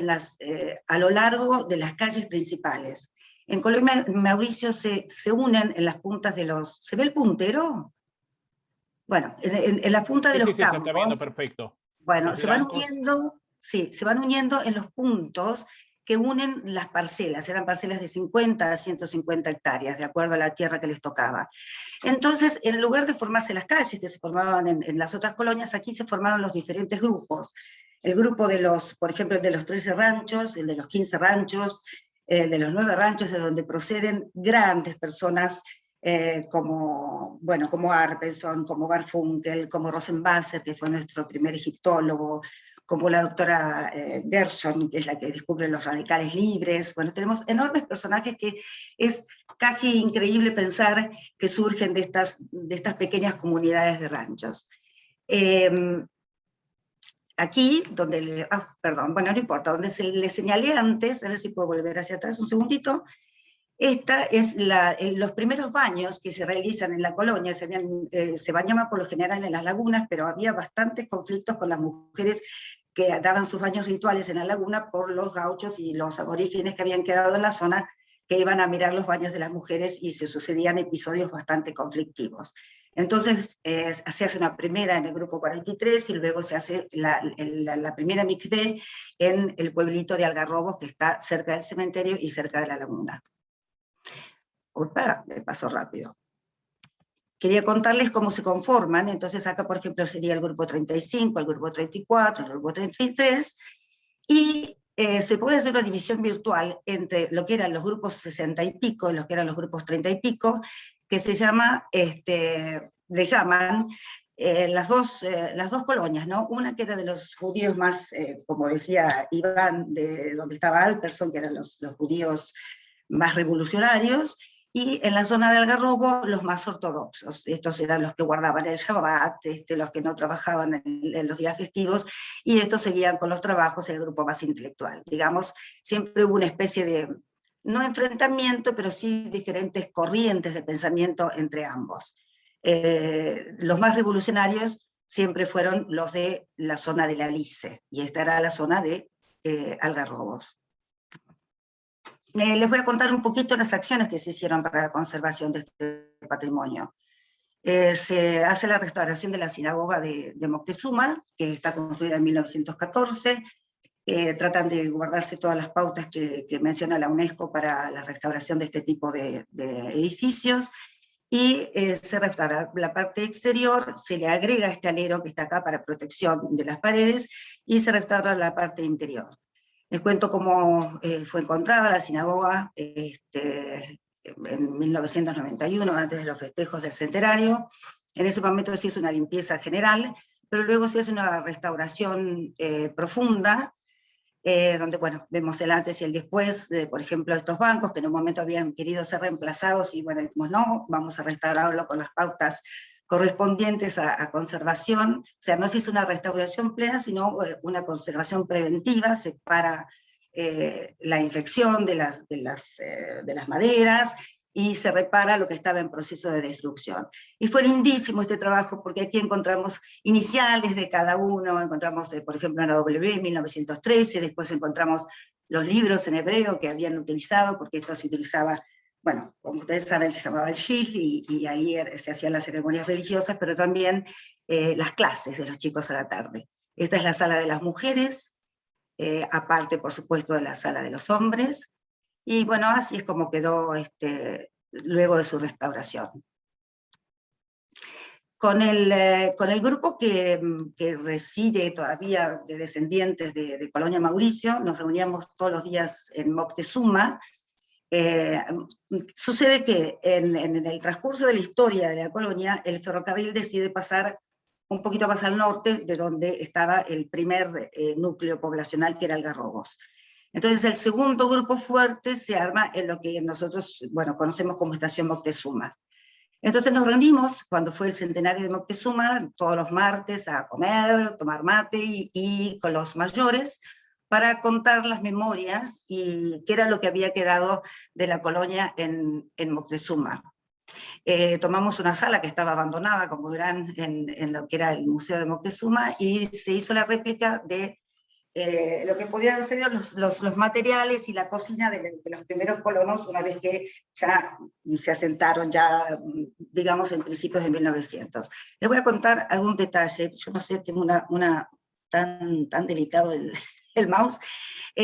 a lo largo de las calles principales. En Colonia Mauricio se unen en las puntas de los... ¿Se ve el puntero? Bueno, en la punta de los campos. Está viendo perfecto. Bueno, se van uniendo en los puntos que unen las parcelas, eran parcelas de 50 a 150 hectáreas, de acuerdo a la tierra que les tocaba. Entonces, en lugar de formarse las calles que se formaban en las otras colonias, aquí se formaron los diferentes grupos. El grupo de los, por ejemplo, el de los 13 ranchos, el de los 15 ranchos, el de los 9 ranchos, de donde proceden grandes personas como Arpeson, como Garfunkel, como Rosenwasser, que fue nuestro primer egiptólogo, como la doctora Gershon, que es la que descubre los radicales libres. Bueno, tenemos enormes personajes que es casi increíble pensar que surgen de estas pequeñas comunidades de ranchos. Aquí, donde, bueno, no importa, donde les señalé antes, a ver si puedo volver hacia atrás un segundito. Esta es los primeros baños que se realizan en la colonia. Se bañaban por lo general en las lagunas, pero había bastantes conflictos con las mujeres que daban sus baños rituales en la laguna por los gauchos y los aborígenes que habían quedado en la zona, que iban a mirar los baños de las mujeres y se sucedían episodios bastante conflictivos. Entonces se hace una primera en el grupo 43 y luego se hace la primera mikvé en el pueblito de Algarrobos, que está cerca del cementerio y cerca de la laguna. Opa, me pasó rápido. Quería contarles cómo se conforman. Entonces acá, por ejemplo, sería el grupo 35, el grupo 34, el grupo 33, y se puede hacer una división virtual entre lo que eran los grupos 60 y pico y los que eran los grupos 30 y pico, que se llama, le llaman las dos colonias, ¿no? Una que era de los judíos más, como decía Iván, de donde estaba Alperson, que eran los judíos más revolucionarios, y en la zona de Algarrobo los más ortodoxos. Estos eran los que guardaban el Shabbat, los que no trabajaban en los días festivos, y estos seguían con los trabajos en el grupo más intelectual. Digamos, siempre hubo una especie de, no enfrentamiento, pero sí diferentes corrientes de pensamiento entre ambos. Los más revolucionarios siempre fueron los de la zona de la Lice, y esta era la zona de Algarrobos. Les voy a contar un poquito las acciones que se hicieron para la conservación de este patrimonio. Se hace la restauración de la sinagoga de Moctezuma, que está construida en 1914. Tratan de guardarse todas las pautas que menciona la UNESCO para la restauración de este tipo de edificios, y se restaura la parte exterior, se le agrega este alero que está acá para protección de las paredes, y se restaura la parte interior. Les cuento cómo fue encontrada la sinagoga en 1991, antes de los festejos del centenario. En ese momento se hizo una limpieza general, pero luego se hace una restauración profunda, donde, bueno, vemos el antes y el después de, por ejemplo, estos bancos que en un momento habían querido ser reemplazados, y bueno, dijimos no, vamos a restaurarlo con las pautas correspondientes a conservación. O sea, no se hizo una restauración plena, sino una conservación preventiva, se para la infección de las maderas, y se repara lo que estaba en proceso de destrucción. Y fue lindísimo este trabajo, porque aquí encontramos iniciales de cada uno, encontramos, por ejemplo, en la W, 1913, después encontramos los libros en hebreo que habían utilizado, porque esto se utilizaba, bueno, como ustedes saben, se llamaba el Shich, y ahí se hacían las ceremonias religiosas, pero también las clases de los chicos a la tarde. Esta es la sala de las mujeres, aparte, por supuesto, de la sala de los hombres, y bueno, así es como quedó luego de su restauración. Con el grupo que reside todavía de descendientes de Colonia Mauricio, nos reuníamos todos los días en Moctezuma. Sucede que en el transcurso de la historia de la colonia, el ferrocarril decide pasar un poquito más al norte, de donde estaba el primer núcleo poblacional, que era Algarrobos. Entonces el segundo grupo fuerte se arma en lo que nosotros, bueno, conocemos como Estación Moctezuma. Entonces nos reunimos, cuando fue el centenario de Moctezuma, todos los martes a comer, tomar mate, y con los mayores, para contar las memorias y qué era lo que había quedado de la colonia en Moctezuma. Tomamos una sala que estaba abandonada, como verán, en lo que era el Museo de Moctezuma, y se hizo la réplica de lo que podían haber sido los materiales y la cocina de los primeros colonos, una vez que ya se asentaron, ya, digamos, en principios de 1900. Les voy a contar algún detalle. Yo no sé, tengo tan delicado el mouse.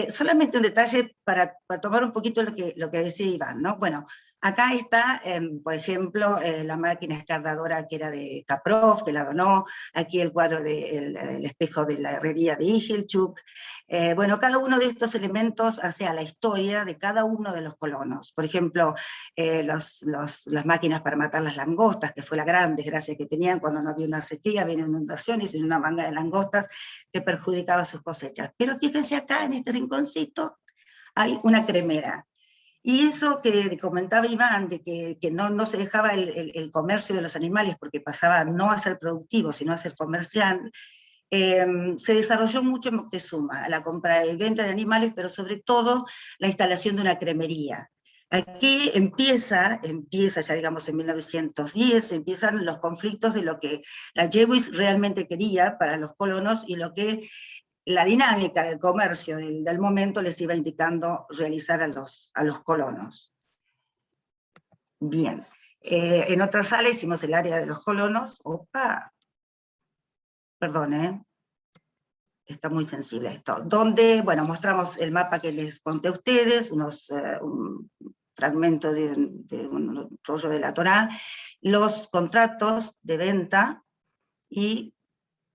Solamente un detalle para tomar un poquito lo que decía Iván, ¿no? Bueno, acá está, por ejemplo, la máquina escardadora que era de Kaprov, que la donó. Aquí el cuadro del espejo de la herrería de Igilchuk. Bueno, cada uno de estos elementos hace a la historia de cada uno de los colonos. Por ejemplo, las máquinas para matar las langostas, que fue la gran desgracia que tenían cuando no había una sequía, había inundaciones, y una manga de langostas que perjudicaba sus cosechas. Pero fíjense acá, en este rinconcito, hay una cremera. Y eso que comentaba Iván, de que no se dejaba el comercio de los animales, porque pasaba no a ser productivo, sino a ser comercial, se desarrolló mucho en Moctezuma, la compra y venta de animales, pero sobre todo la instalación de una cremería. Aquí empieza ya digamos en 1910, empiezan los conflictos de lo que la Jewis realmente quería para los colonos, y lo que la dinámica del comercio del momento les iba indicando realizar a los colonos. Bien, en otra sala hicimos el área de los colonos. Opa, perdón, está muy sensible esto. Donde, bueno, mostramos el mapa que les conté a ustedes, un fragmento de un rollo de la Torá, los contratos de venta, y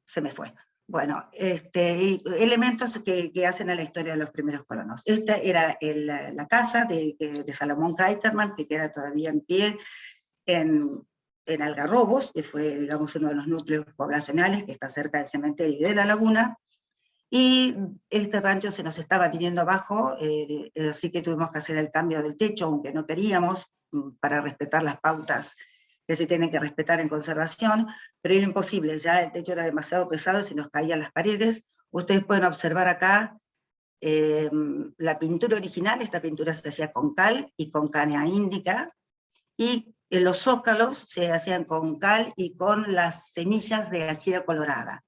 se me fue. Bueno, elementos que hacen a la historia de los primeros colonos. Esta era la casa de Salomón Keiterman, que queda todavía en pie en Algarrobos, que fue, digamos, uno de los núcleos poblacionales que está cerca del cementerio de la laguna, y este rancho se nos estaba viniendo abajo, así que tuvimos que hacer el cambio del techo, aunque no queríamos, para respetar las pautas que se tienen que respetar en conservación, pero era imposible, ya el techo era demasiado pesado, se nos caían las paredes. Ustedes pueden observar acá la pintura original. Esta pintura se hacía con cal y con caña índica, y los zócalos se hacían con cal y con las semillas de achira colorada.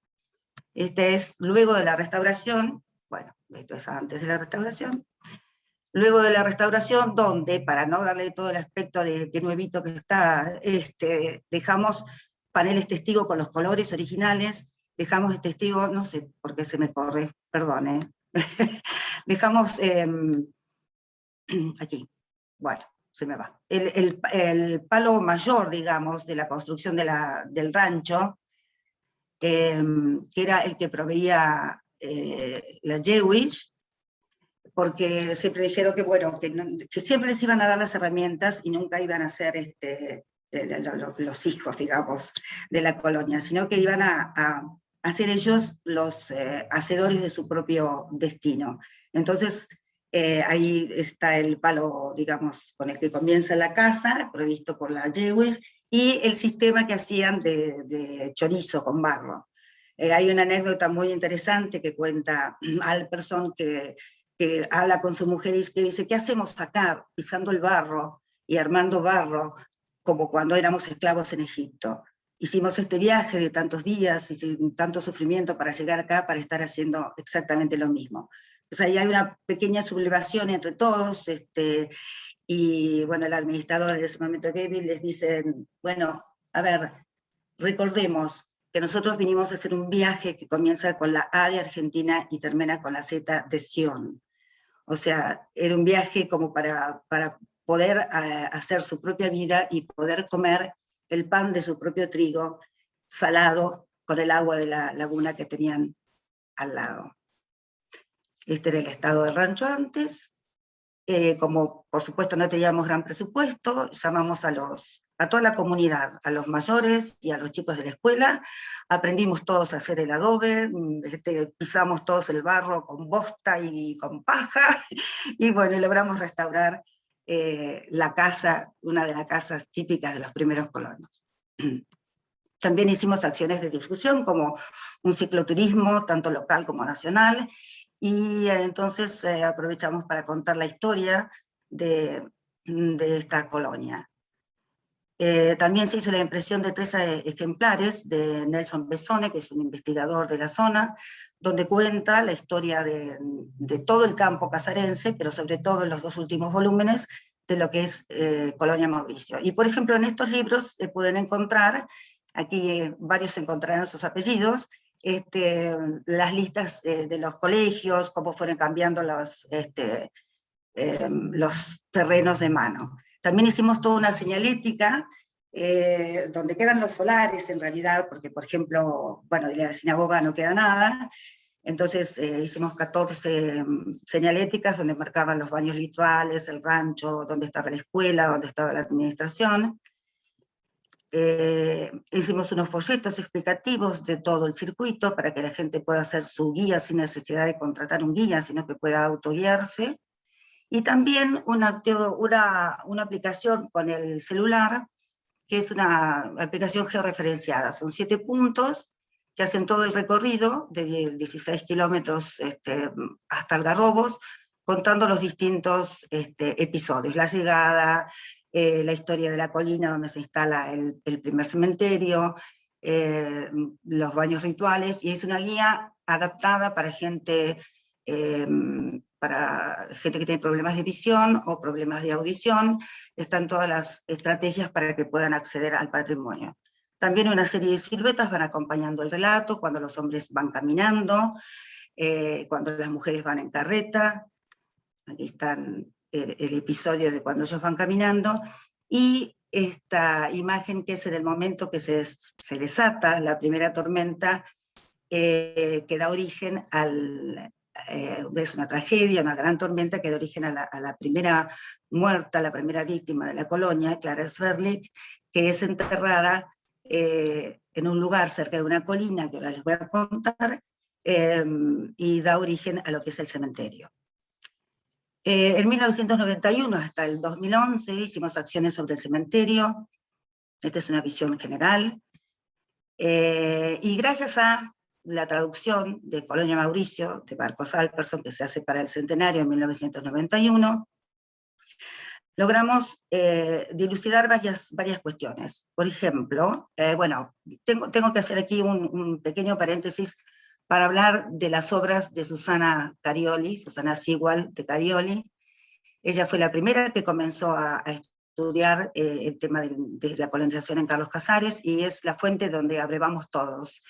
Este es luego de la restauración, bueno, esto es antes de la restauración. Luego de la restauración, donde, para no darle todo el aspecto de qué nuevito que está, dejamos paneles testigo con los colores originales, dejamos el testigo, no sé por qué se me corre, perdón, dejamos, aquí, bueno, se me va. El palo mayor, digamos, de la construcción del rancho, que era el que proveía la Jewish, porque siempre dijeron que, bueno, que siempre les iban a dar las herramientas y nunca iban a ser los hijos, digamos, de la colonia, sino que iban a ser ellos los hacedores de su propio destino. Entonces, ahí está el palo, digamos, con el que comienza la casa, previsto por la Lewis, y el sistema que hacían de chorizo con barro. Hay una anécdota muy interesante que cuenta Alperson, que habla con su mujer y que dice: ¿qué hacemos acá pisando el barro y armando barro como cuando éramos esclavos en Egipto? Hicimos este viaje de tantos días y sin tanto sufrimiento para llegar acá, para estar haciendo exactamente lo mismo. Entonces ahí hay una pequeña sublevación entre todos, y bueno, el administrador en ese momento, David, les dice: bueno, a ver, recordemos que nosotros vinimos a hacer un viaje que comienza con la A de Argentina y termina con la Z de Sion. O sea, era un viaje como para poder hacer su propia vida y poder comer el pan de su propio trigo, salado con el agua de la laguna que tenían al lado. Este era el estado del rancho antes. Como por supuesto no teníamos gran presupuesto, llamamos a toda la comunidad, a los mayores y a los chicos de la escuela, aprendimos todos a hacer el adobe, pisamos todos el barro con bosta y con paja, y bueno, logramos restaurar la casa, una de las casas típicas de los primeros colonos. También hicimos acciones de difusión, como un cicloturismo, tanto local como nacional, y entonces aprovechamos para contar la historia de esta colonia. También se hizo la impresión de 3 ejemplares de Nelson Besone, que es un investigador de la zona, donde cuenta la historia de todo el campo casarense, pero sobre todo en los 2 últimos volúmenes, de lo que es Colonia Mauricio. Y por ejemplo, en estos libros se pueden encontrar, aquí varios encontrarán sus apellidos, las listas de los colegios, cómo fueron cambiando los terrenos de mano. También hicimos toda una señalética, donde quedan los solares en realidad, porque por ejemplo, bueno, de la sinagoga no queda nada, entonces hicimos 14 señaléticas donde marcaban los baños rituales, el rancho, dónde estaba la escuela, dónde estaba la administración. Hicimos unos folletos explicativos de todo el circuito para que la gente pueda hacer su guía sin necesidad de contratar un guía, sino que pueda autoguiarse. Y también una aplicación con el celular, que es una aplicación georreferenciada. Son 7 puntos que hacen todo el recorrido de 16 kilómetros hasta Algarrobos, contando los distintos episodios, la llegada, la historia de la colina donde se instala el primer cementerio, los baños rituales, y es una guía adaptada para gente que tiene problemas de visión o problemas de audición. Están todas las estrategias para que puedan acceder al patrimonio. También una serie de siluetas van acompañando el relato, cuando los hombres van caminando, cuando las mujeres van en carreta. Aquí están el episodio de cuando ellos van caminando, y esta imagen que es en el momento que se desata la primera tormenta, que da origen es una tragedia, una gran tormenta que da origen a la primera muerta, la primera víctima de la colonia, Clara Sverlik, que es enterrada en un lugar cerca de una colina, que ahora les voy a contar, y da origen a lo que es el cementerio. En 1991 hasta el 2011 hicimos acciones sobre el cementerio. Esta es una visión general. Y gracias a la traducción de Colonia Mauricio, de Marcos Alperson, que se hace para el centenario en 1991, logramos dilucidar varias cuestiones. Por ejemplo, bueno, tengo que hacer aquí un pequeño paréntesis para hablar de las obras de Susana Carioli, Susana Sigual de Carioli. Ella fue la primera que comenzó a estudiar el tema de la colonización en Carlos Casares, y es la fuente donde abrevamos todos.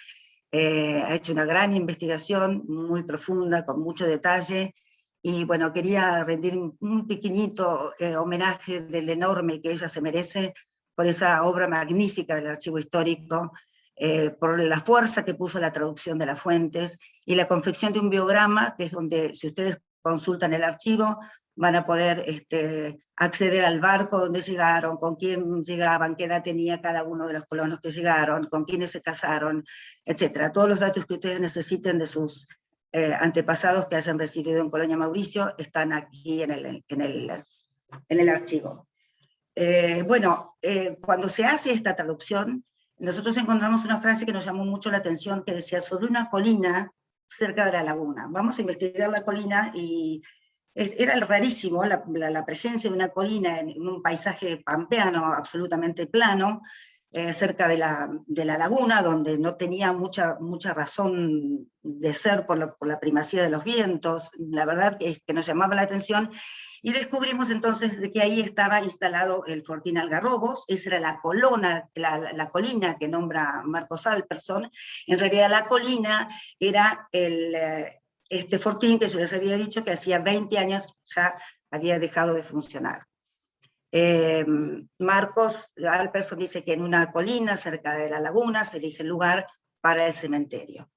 Ha hecho una gran investigación, muy profunda, con mucho detalle, y bueno, quería rendir un pequeñito homenaje del enorme que ella se merece por esa obra magnífica del archivo histórico, por la fuerza que puso la traducción de las fuentes, y la confección de un biograma, que es donde, si ustedes consultan el archivo, van a poder acceder al barco donde llegaron, con quién llegaban, qué edad tenía cada uno de los colonos que llegaron, con quiénes se casaron, etc. Todos los datos que ustedes necesiten de sus antepasados que hayan residido en Colonia Mauricio están aquí en el archivo. Cuando se hace esta traducción, nosotros encontramos una frase que nos llamó mucho la atención, que decía, sobre una colina cerca de la laguna. Vamos a investigar la colina, y era rarísimo la presencia de una colina en un paisaje pampeano absolutamente plano, cerca de la laguna, donde no tenía mucha razón de ser por la primacía de los vientos. La verdad es que nos llamaba la atención, y descubrimos entonces de que ahí estaba instalado el Fortín Algarrobos. Esa era la colina que nombra Marcos Alpersson. En realidad la colina era este fortín que yo les había dicho que hacía 20 años ya había dejado de funcionar. Marcos Alpersson dice que en una colina cerca de la laguna se elige el lugar para el cementerio.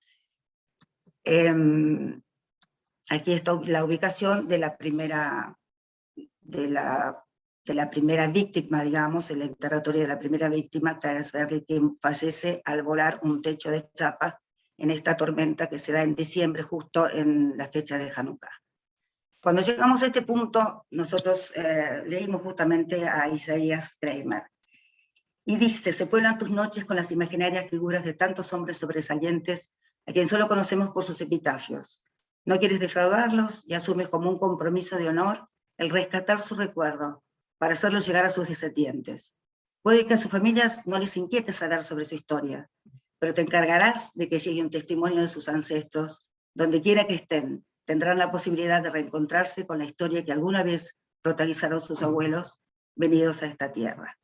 Aquí está la ubicación de la primera víctima, digamos, el enterratorio de la primera víctima, Clarence Berry, que fallece al volar un techo de chapa en esta tormenta que se da en diciembre, justo en la fecha de Hanukkah. Cuando llegamos a este punto, nosotros leímos justamente a Isaías Kramer, y dice: se pueblan tus noches con las imaginarias figuras de tantos hombres sobresalientes, a quien solo conocemos por sus epitafios. No quieres defraudarlos y asumes como un compromiso de honor el rescatar su recuerdo, para hacerlo llegar a sus descendientes. Puede que a sus familias no les inquiete saber sobre su historia, pero te encargarás de que llegue un testimonio de sus ancestros. Donde quiera que estén, tendrán la posibilidad de reencontrarse con la historia que alguna vez protagonizaron sus abuelos venidos a esta tierra.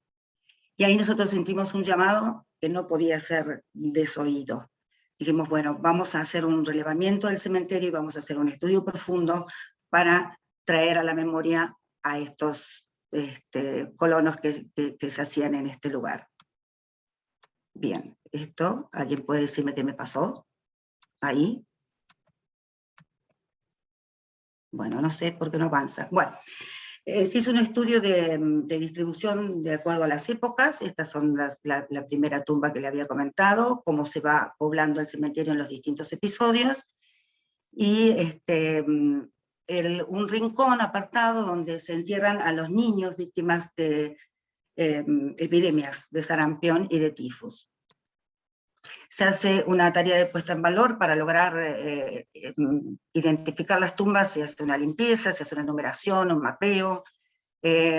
Y ahí nosotros sentimos un llamado que no podía ser desoído. Dijimos, bueno, vamos a hacer un relevamiento del cementerio y vamos a hacer un estudio profundo para traer a la memoria a estos colonos que yacían en este lugar. Bien, esto, ¿alguien puede decirme qué me pasó? Ahí. Bueno, no sé por qué no avanza. Bueno, se hizo un estudio de distribución de acuerdo a las épocas. Estas son la primera tumba que le había comentado, cómo se va poblando el cementerio en los distintos episodios, y un rincón apartado donde se entierran a los niños víctimas de epidemias de sarampión y de tifus. Se hace una tarea de puesta en valor para lograr identificar las tumbas. Se hace una limpieza, se hace una numeración, un mapeo,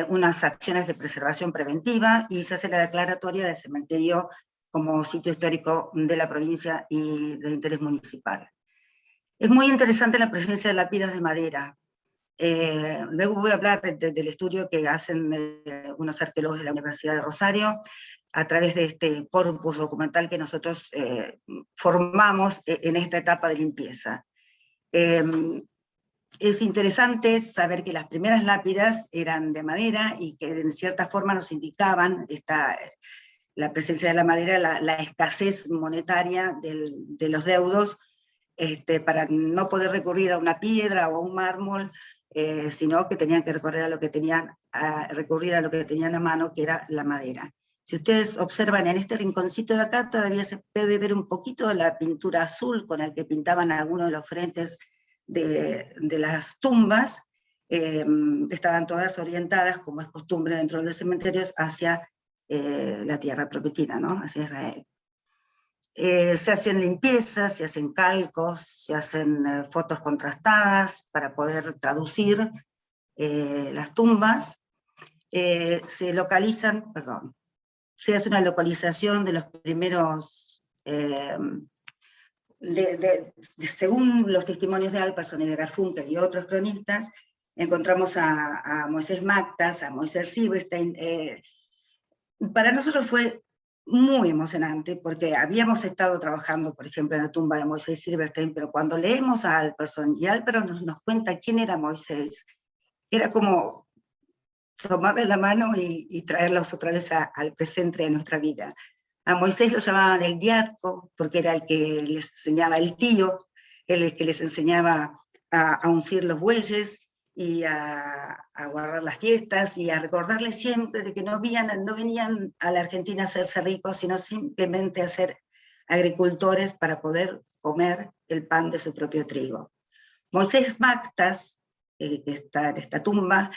unas acciones de preservación preventiva, y se hace la declaratoria del cementerio como sitio histórico de la provincia y de interés municipal. Es muy interesante la presencia de lápidas de madera. Luego voy a hablar del estudio que hacen unos arqueólogos de la Universidad de Rosario, a través de este corpus documental que nosotros formamos en esta etapa de limpieza. Es interesante saber que las primeras lápidas eran de madera, y que en cierta forma nos indicaban la presencia de la madera, la escasez monetaria de los deudos, para no poder recurrir a una piedra o a un mármol, sino que tenían que recurrir a lo que tenían a mano, que era la madera. Si ustedes observan en este rinconcito de acá, todavía se puede ver un poquito de la pintura azul con la que pintaban algunos de los frentes de las tumbas. Estaban todas orientadas, como es costumbre dentro de los cementerios, hacia la tierra prometida, ¿no? Hacia Israel. Se hacen limpiezas, se hacen calcos, se hacen fotos contrastadas para poder traducir las tumbas. Se hace una localización de los primeros, según los testimonios de Alpersson y de Garfunkel y otros cronistas, encontramos a Moisés Mactas, a Moisés Silverstein. Para nosotros fue muy emocionante, porque habíamos estado trabajando, por ejemplo, en la tumba de Moisés Silverstein, pero cuando leemos a Alpersson, y Alpersson nos cuenta quién era Moisés, era como tomarle la mano y traerlos otra vez al presente de nuestra vida. A Moisés lo llamaban el diadco, porque era el que les enseñaba, el tío, el que les enseñaba a uncir los bueyes y a guardar las fiestas y a recordarles siempre de que no venían a la Argentina a hacerse ricos, sino simplemente a ser agricultores para poder comer el pan de su propio trigo. Moisés Mactas, el que está en esta tumba,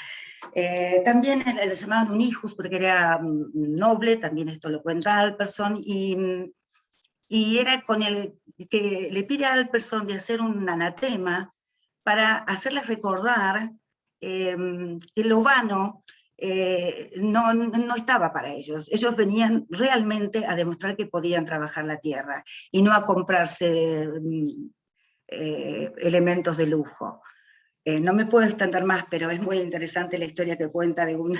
también lo llamaban un hijus porque era noble, también esto lo cuenta Alpersson, y era con el que le pide a Alpersson de hacer un anatema para hacerles recordar que lo vano no estaba para ellos. Ellos venían realmente a demostrar que podían trabajar la tierra y no a comprarse elementos de lujo. No me puedo extender más, pero es muy interesante la historia que cuenta de un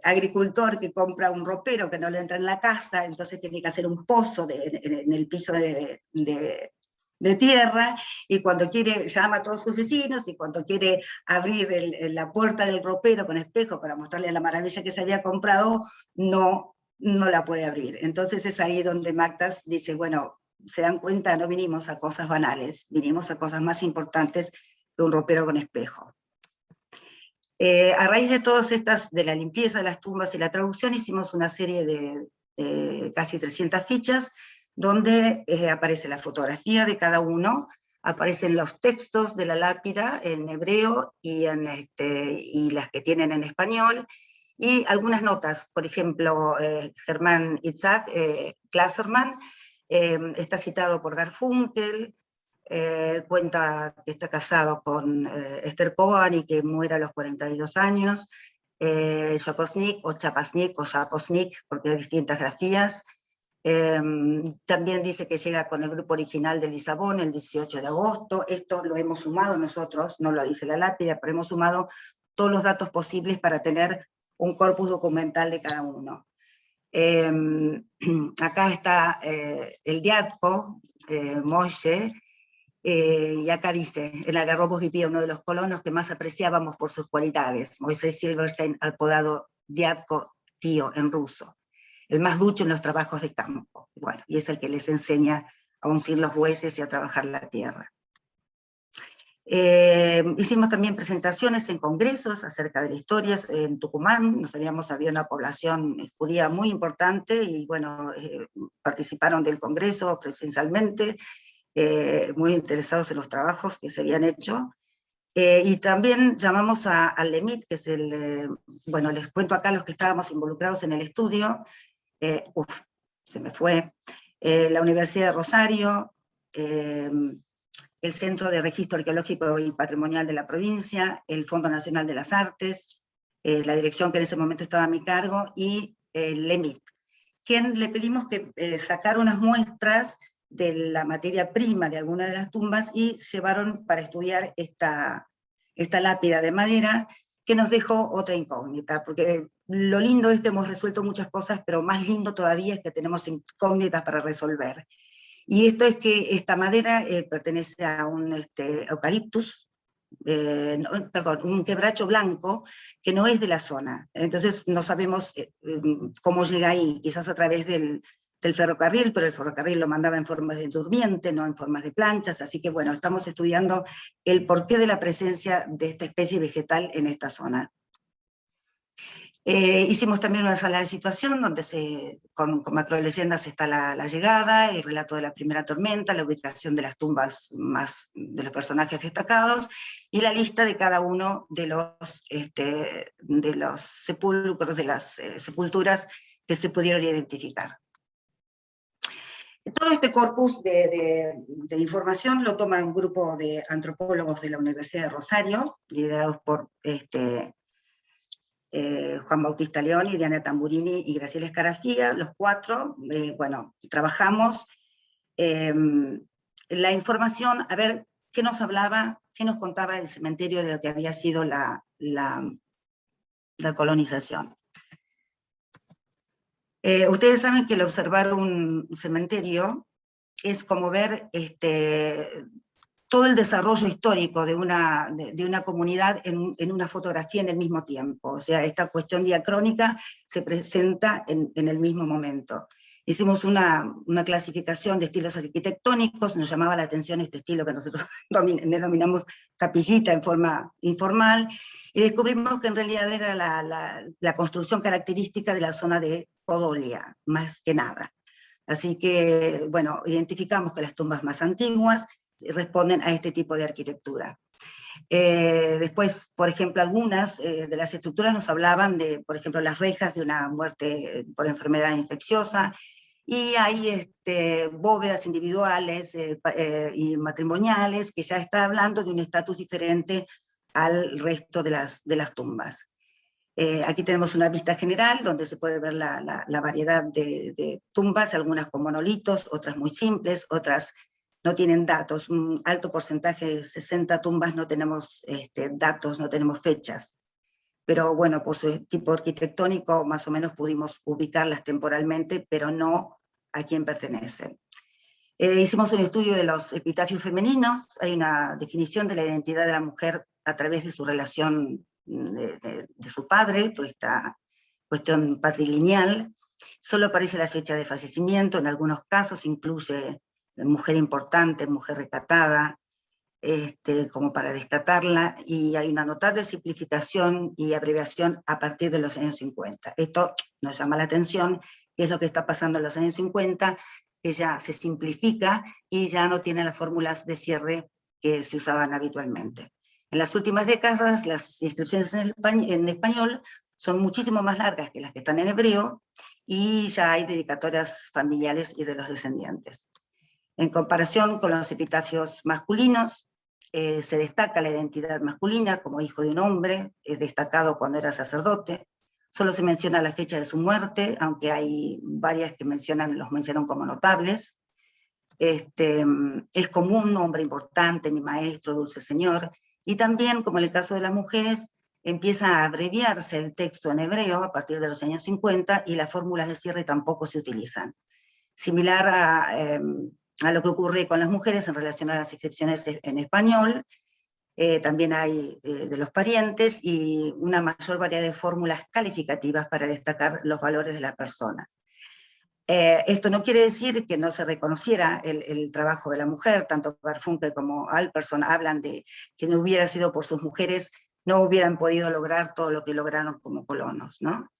agricultor que compra un ropero que no le entra en la casa, entonces tiene que hacer un pozo en el piso de tierra, y cuando quiere llama a todos sus vecinos, y cuando quiere abrir la puerta del ropero con espejo para mostrarle la maravilla que se había comprado, no la puede abrir. Entonces es ahí donde Mactas dice, bueno, se dan cuenta, no vinimos a cosas banales, vinimos a cosas más importantes que un ropero con espejo. A raíz de todas estas, de la limpieza de las tumbas y la traducción, hicimos una serie de casi 300 fichas, donde aparece la fotografía de cada uno, aparecen los textos de la lápida en hebreo y las que tienen en español, y algunas notas. Por ejemplo, Germán Itzhak Klasserman está citado por Garfunkel, cuenta que está casado con Esther Cohen y que muere a los 42 años, Chaposnik o Chaposnik, porque hay distintas grafías. También dice que llega con el grupo original de Lisabón el 18 de agosto, esto lo hemos sumado nosotros, no lo dice la lápida, pero hemos sumado todos los datos posibles para tener un corpus documental de cada uno. Acá está el diadco, Moishe, y acá dice, en Algarrobos vivía uno de los colonos que más apreciábamos por sus cualidades, Moisés Silverstein, apodado diadco, tío en ruso, el más ducho en los trabajos de campo, bueno, y es el que les enseña a uncir los bueyes y a trabajar la tierra. Hicimos también presentaciones en congresos acerca de la historia en Tucumán, había una población judía muy importante, y bueno, participaron del congreso presencialmente, muy interesados en los trabajos que se habían hecho. Y también llamamos al LEMIT, que es bueno, les cuento acá los que estábamos involucrados en el estudio, se me fue, la Universidad de Rosario, el Centro de Registro Arqueológico y Patrimonial de la provincia, el Fondo Nacional de las Artes, la dirección que en ese momento estaba a mi cargo, y el LEMIT, quien le pedimos que sacara unas muestras de la materia prima de alguna de las tumbas, y llevaron para estudiar esta lápida de madera, que nos dejó otra incógnita, porque lo lindo es que hemos resuelto muchas cosas, pero más lindo todavía es que tenemos incógnitas para resolver. Y esto es que esta madera pertenece a un eucaliptus, un quebracho blanco, que no es de la zona. Entonces no sabemos cómo llega ahí, quizás a través del ferrocarril, pero el ferrocarril lo mandaba en forma de durmiente, no en formas de planchas, así que bueno, estamos estudiando el porqué de la presencia de esta especie vegetal en esta zona. Hicimos también una sala de situación donde con macroleyendas está la llegada, el relato de la primera tormenta, la ubicación de las tumbas más de los personajes destacados, y la lista de cada uno de los sepulcros, de las sepulturas que se pudieron identificar. Todo este corpus de información lo toma un grupo de antropólogos de la Universidad de Rosario, liderados por Juan Bautista León y Diana Tamburini y Graciela Escarafía, los cuatro, bueno, trabajamos la información, a ver qué nos hablaba, qué nos contaba el cementerio de lo que había sido la colonización. Ustedes saben que el observar un cementerio es como ver todo el desarrollo histórico de una comunidad en una fotografía en el mismo tiempo. O sea, esta cuestión diacrónica se presenta en el mismo momento. Hicimos una clasificación de estilos arquitectónicos, nos llamaba la atención este estilo que nosotros denominamos capillita en forma informal, y descubrimos que en realidad era la construcción característica de la zona de Podolia, más que nada. Así que, bueno, identificamos que las tumbas más antiguas responden a este tipo de arquitectura. Después, por ejemplo, algunas de las estructuras nos hablaban de, por ejemplo, las rejas de una muerte por enfermedad infecciosa, y hay bóvedas individuales y matrimoniales, que ya está hablando de un estatus diferente al resto de las tumbas. Aquí tenemos una vista general donde se puede ver la variedad de tumbas, algunas con monolitos, otras muy simples, otras no tienen datos. Un alto porcentaje de 60 tumbas no tenemos datos, no tenemos fechas. Pero bueno, por su tipo arquitectónico más o menos pudimos ubicarlas temporalmente, pero no a quién pertenecen. Hicimos un estudio de los epitafios femeninos. Hay una definición de la identidad de la mujer a través de su relación de su padre, por esta cuestión patrilineal. Solo aparece la fecha de fallecimiento, en algunos casos incluye mujer importante, mujer recatada, como para descartarla, y hay una notable simplificación y abreviación a partir de los años 50. Esto nos llama la atención, que es lo que está pasando en los años 50, que ya se simplifica y ya no tiene las fórmulas de cierre que se usaban habitualmente. En las últimas décadas, las inscripciones en español son muchísimo más largas que las que están en hebreo, y ya hay dedicatorias familiares y de los descendientes. En comparación con los epitafios masculinos, se destaca la identidad masculina como hijo de un hombre, destacado cuando era sacerdote. Solo se menciona la fecha de su muerte, aunque hay varias que los mencionan como notables. Es común, un hombre importante, mi maestro, dulce señor, y también, como en el caso de las mujeres, empieza a abreviarse el texto en hebreo a partir de los años 50, y las fórmulas de cierre tampoco se utilizan. Similar a lo que ocurre con las mujeres en relación a las inscripciones en español, también hay de los parientes, y una mayor variedad de fórmulas calificativas para destacar los valores de las personas. Esto no quiere decir que no se reconociera el trabajo de la mujer. Tanto Garfunkel como Alperson hablan de que no hubiera sido por sus mujeres, no hubieran podido lograr todo lo que lograron como colonos, ¿no?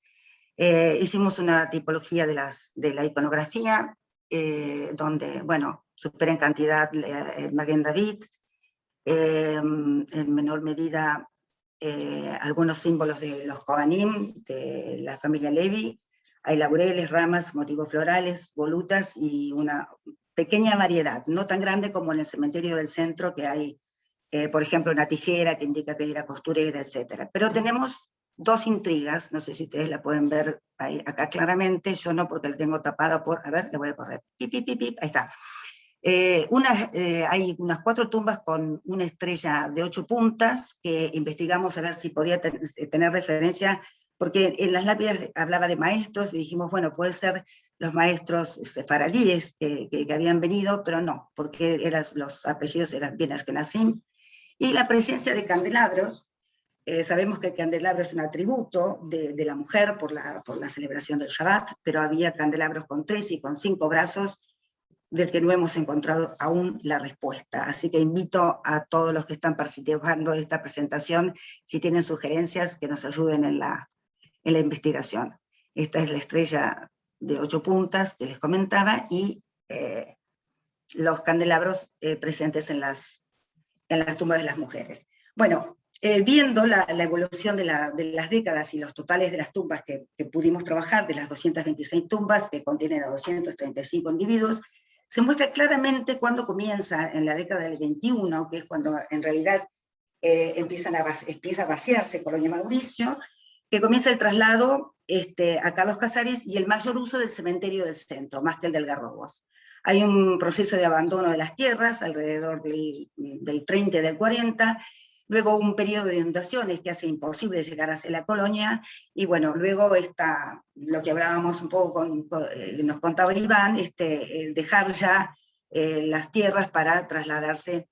Hicimos una tipología de la iconografía, donde, bueno, supera en cantidad el Maguen David, en menor medida algunos símbolos de los Kohanim, de la familia Levi. Hay laureles, ramas, motivos florales, volutas y una pequeña variedad, no tan grande como en el cementerio del centro, que hay, por ejemplo, una tijera que indica que era costurera, etc. Pero tenemos dos intrigas, no sé si ustedes la pueden ver ahí, acá claramente, yo no, porque la tengo tapada por, a ver, le voy a correr, pip, pip, pip, pip, ahí está. Hay unas 4 tumbas con una estrella de 8 puntas, que investigamos a ver si podía tener referencia, porque en las lápidas hablaba de maestros, y dijimos, bueno, puede ser los maestros sefaradíes que habían venido, pero no, porque los apellidos eran bien ashkenazim. Y la presencia de candelabros. Sabemos que el candelabro es un atributo de la mujer por la celebración del Shabbat, pero había candelabros con 3 y con 5 brazos, del que no hemos encontrado aún la respuesta. Así que invito a todos los que están participando de esta presentación, si tienen sugerencias, que nos ayuden en la investigación. Esta es la estrella de 8 puntas que les comentaba, y los candelabros presentes en las tumbas de las mujeres. Bueno, viendo la evolución de las décadas y los totales de las tumbas que pudimos trabajar, de las 226 tumbas que contienen a 235 individuos, se muestra claramente cuando comienza en la década del 21, que es cuando en realidad empieza a vaciarse Colonia Mauricio, que comienza el traslado a Carlos Casares y el mayor uso del cementerio del centro, más que el del Garrobos. Hay un proceso de abandono de las tierras alrededor del 30 y del 40, luego un periodo de inundaciones que hace imposible llegar hacia la colonia, y bueno, luego está lo que hablábamos un poco, nos contaba Iván, el dejar ya las tierras para trasladarse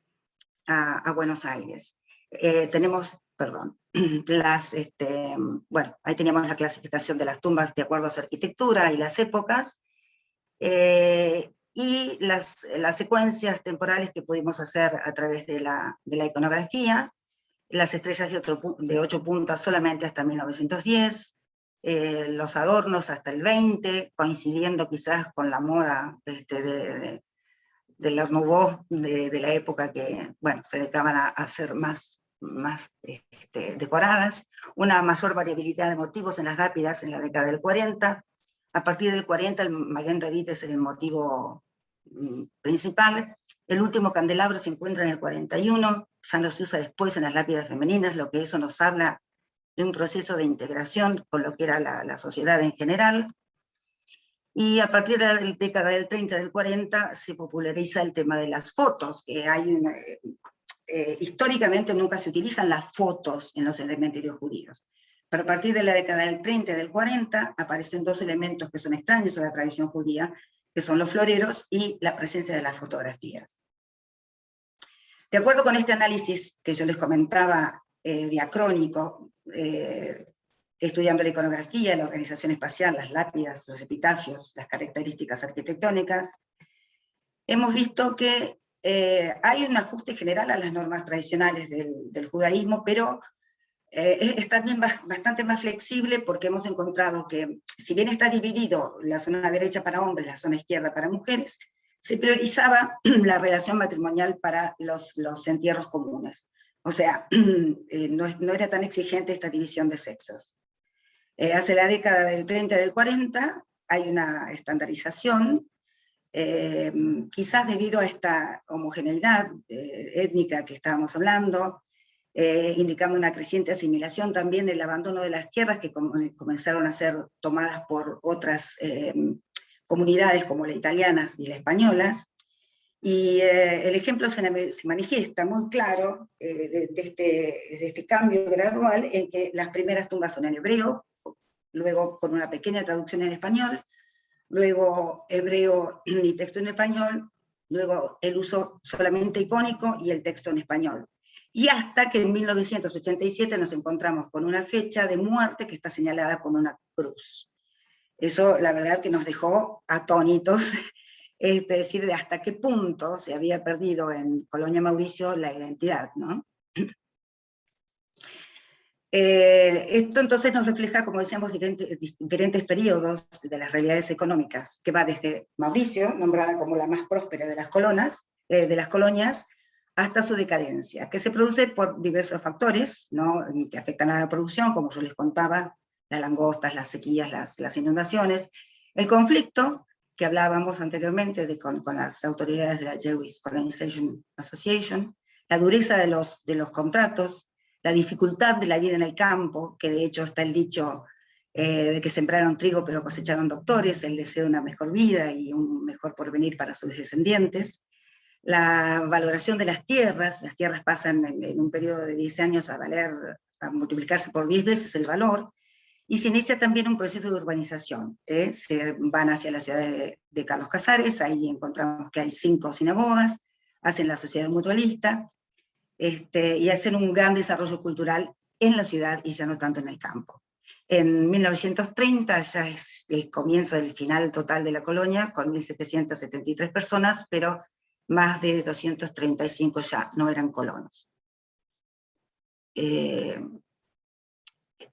a Buenos Aires. Bueno, ahí teníamos la clasificación de las tumbas de acuerdo a su arquitectura y las épocas. y las secuencias temporales que pudimos hacer a través de la iconografía, las estrellas de 8 puntas solamente hasta 1910, los adornos hasta el 20, coincidiendo quizás con la moda del Art Nouveau de la época que, bueno, se dedicaban a hacer más decoradas, una mayor variabilidad de motivos en las lápidas en la década del 40, a partir del 40 el Magen David es el motivo principal, el último candelabro se encuentra en el 41, ya no se usa después en las lápidas femeninas, lo que eso nos habla de un proceso de integración con lo que era la sociedad en general, y a partir de la década del 30, del 40, se populariza el tema de las fotos, que hay históricamente nunca se utilizan las fotos en los cementerios judíos, pero a partir de la década del 30 y del 40 aparecen 2 elementos que son extraños a la tradición judía, que son los floreros y la presencia de las fotografías. De acuerdo con este análisis que yo les comentaba, diacrónico, estudiando la iconografía, la organización espacial, las lápidas, los epitafios, las características arquitectónicas, hemos visto que hay un ajuste general a las normas tradicionales del judaísmo, pero es también bastante más flexible porque hemos encontrado que, si bien está dividido la zona derecha para hombres, la zona izquierda para mujeres, se priorizaba la relación matrimonial para los entierros comunes. O sea, no era tan exigente esta división de sexos. Hacia la década del 30 y del 40 hay una estandarización, quizás debido a esta homogeneidad étnica que estábamos hablando, indicando una creciente asimilación también del abandono de las tierras que comenzaron a ser tomadas por otras comunidades como las italianas y las españolas, y el ejemplo se manifiesta muy claro de este cambio gradual en que las primeras tumbas son en hebreo, luego con una pequeña traducción en español, luego hebreo y texto en español, luego el uso solamente icónico y el texto en español. Y hasta que en 1987 nos encontramos con una fecha de muerte que está señalada con una cruz. Eso la verdad que nos dejó atónitos, es decir, de hasta qué punto se había perdido en Colonia Mauricio la identidad, ¿no? Esto entonces nos refleja, como decíamos, diferentes periodos de las realidades económicas, que va desde Mauricio, nombrada como la más próspera de las colonias, hasta su decadencia, que se produce por diversos factores, ¿no?, que afectan a la producción, como yo les contaba, las langostas, las sequías, las inundaciones, el conflicto, que hablábamos anteriormente con las autoridades de la Jewish Colonization Association, la dureza de los contratos, la dificultad de la vida en el campo, que de hecho está el dicho de que sembraron trigo pero cosecharon doctores, el deseo de una mejor vida y un mejor porvenir para sus descendientes, la valoración de las tierras pasan en un periodo de 10 años a multiplicarse por 10 veces el valor, y se inicia también un proceso de urbanización, se van hacia la ciudad de Carlos Casares, ahí encontramos que hay 5 sinagogas, hacen la sociedad mutualista, y hacen un gran desarrollo cultural en la ciudad y ya no tanto en el campo. En 1930 ya es el comienzo del final total de la colonia, con 1.773 personas, pero más de 235 ya no eran colonos.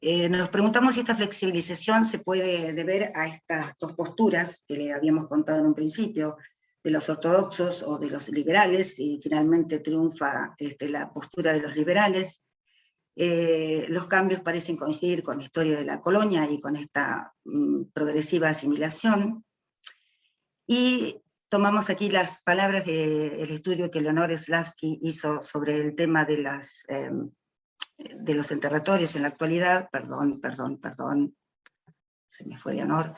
Nos preguntamos si esta flexibilización se puede deber a estas 2 posturas que le habíamos contado en un principio, de los ortodoxos o de los liberales, y finalmente triunfa la postura de los liberales. Los cambios parecen coincidir con la historia de la colonia y con esta progresiva asimilación. Y tomamos aquí las palabras del estudio que Leonor Slavsky hizo sobre el tema de los enterratorios en la actualidad, perdón, se me fue Leonor,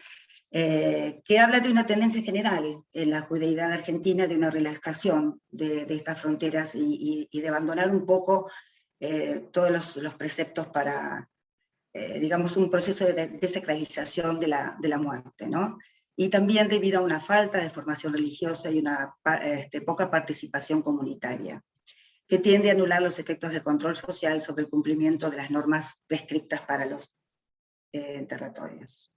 que habla de una tendencia general en la judeidad argentina, de una relajación de estas fronteras y de abandonar un poco todos los preceptos para, digamos, un proceso de desacralización de la muerte, ¿no? Y también debido a una falta de formación religiosa y una poca participación comunitaria, que tiende a anular los efectos de control social sobre el cumplimiento de las normas prescriptas para los enterratorios.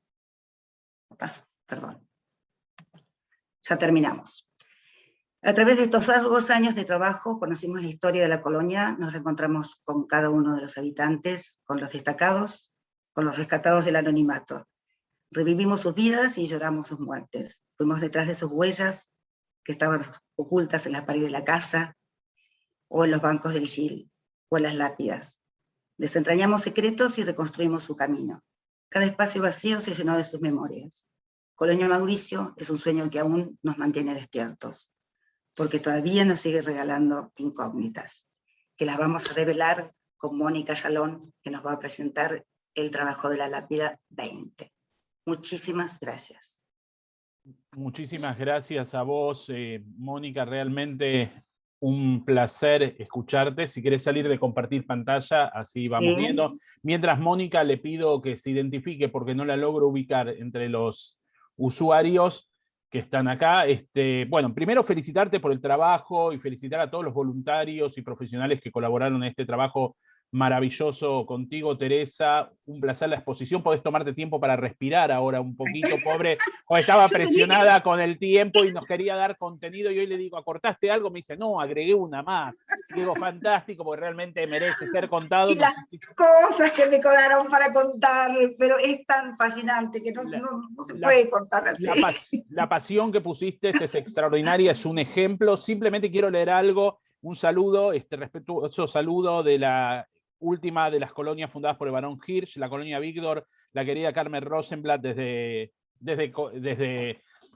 Perdón. Ya terminamos. A través de estos largos años de trabajo conocimos la historia de la colonia, nos reencontramos con cada uno de los habitantes, con los destacados, con los rescatados del anonimato. Revivimos sus vidas y lloramos sus muertes. Fuimos detrás de sus huellas que estaban ocultas en la pared de la casa, o en los bancos del Gil, o en las lápidas. Desentrañamos secretos y reconstruimos su camino. Cada espacio vacío se llenó de sus memorias. Colonia Mauricio es un sueño que aún nos mantiene despiertos, porque todavía nos sigue regalando incógnitas, que las vamos a revelar con Mónica Yalón, que nos va a presentar el trabajo de la lápida 20. Muchísimas gracias. Muchísimas gracias a vos, Mónica, realmente un placer escucharte. Si querés salir de compartir pantalla, así vamos viendo. Mientras, Mónica, le pido que se identifique, porque no la logro ubicar entre los usuarios que están acá. Bueno, primero felicitarte por el trabajo y felicitar a todos los voluntarios y profesionales que colaboraron en este trabajo maravilloso contigo, Teresa. Un placer la exposición. Podés tomarte tiempo para respirar ahora un poquito, pobre, o estaba presionada con el tiempo y nos quería dar contenido, y hoy le digo, ¿acortaste algo? Me dice, no, agregué una más. Digo, fantástico, porque realmente merece ser contado. Y las cosas que me quedaron para contar, pero es tan fascinante que no se puede contar así. La pasión que pusiste es extraordinaria, es un ejemplo. Simplemente quiero leer algo, un saludo, respetuoso saludo de la última de las colonias fundadas por el barón Hirsch, la colonia Víctor, la querida Carmen Rosenblatt, desde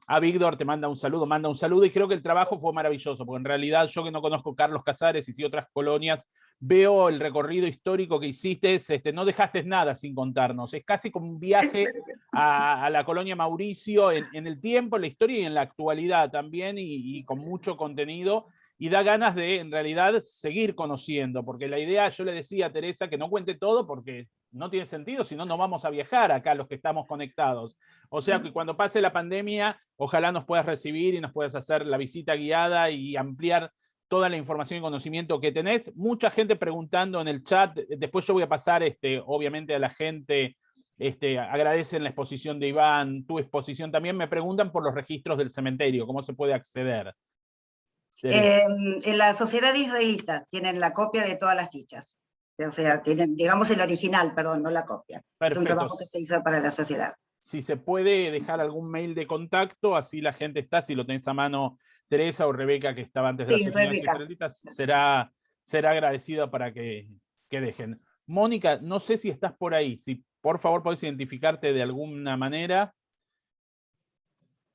a Víctor te manda un saludo, y creo que el trabajo fue maravilloso, porque en realidad yo, que no conozco Carlos Casares y sí otras colonias, veo el recorrido histórico que hiciste, no dejaste nada sin contarnos, es casi como un viaje a la colonia Mauricio en el tiempo, en la historia y en la actualidad también, y con mucho contenido. Y da ganas de, en realidad, seguir conociendo, porque la idea, yo le decía a Teresa que no cuente todo porque no tiene sentido, si no, no vamos a viajar acá los que estamos conectados. O sea que cuando pase la pandemia, ojalá nos puedas recibir y nos puedas hacer la visita guiada y ampliar toda la información y conocimiento que tenés. Mucha gente preguntando en el chat, después yo voy a pasar, obviamente, a la gente, agradecen la exposición de Iván, tu exposición también, me preguntan por los registros del cementerio, ¿cómo se puede acceder? En la sociedad israelita tienen la copia de todas las fichas. O sea, tienen, digamos, el original, perdón, no la copia. Perfecto. Es un trabajo que se hizo para la sociedad. Si se puede dejar algún mail de contacto, así la gente está, si lo tenés a mano, Teresa o Rebeca, que estaba antes de la sociedad israelita, será agradecida para que dejen. Mónica, no sé si estás por ahí, si por favor podés identificarte de alguna manera.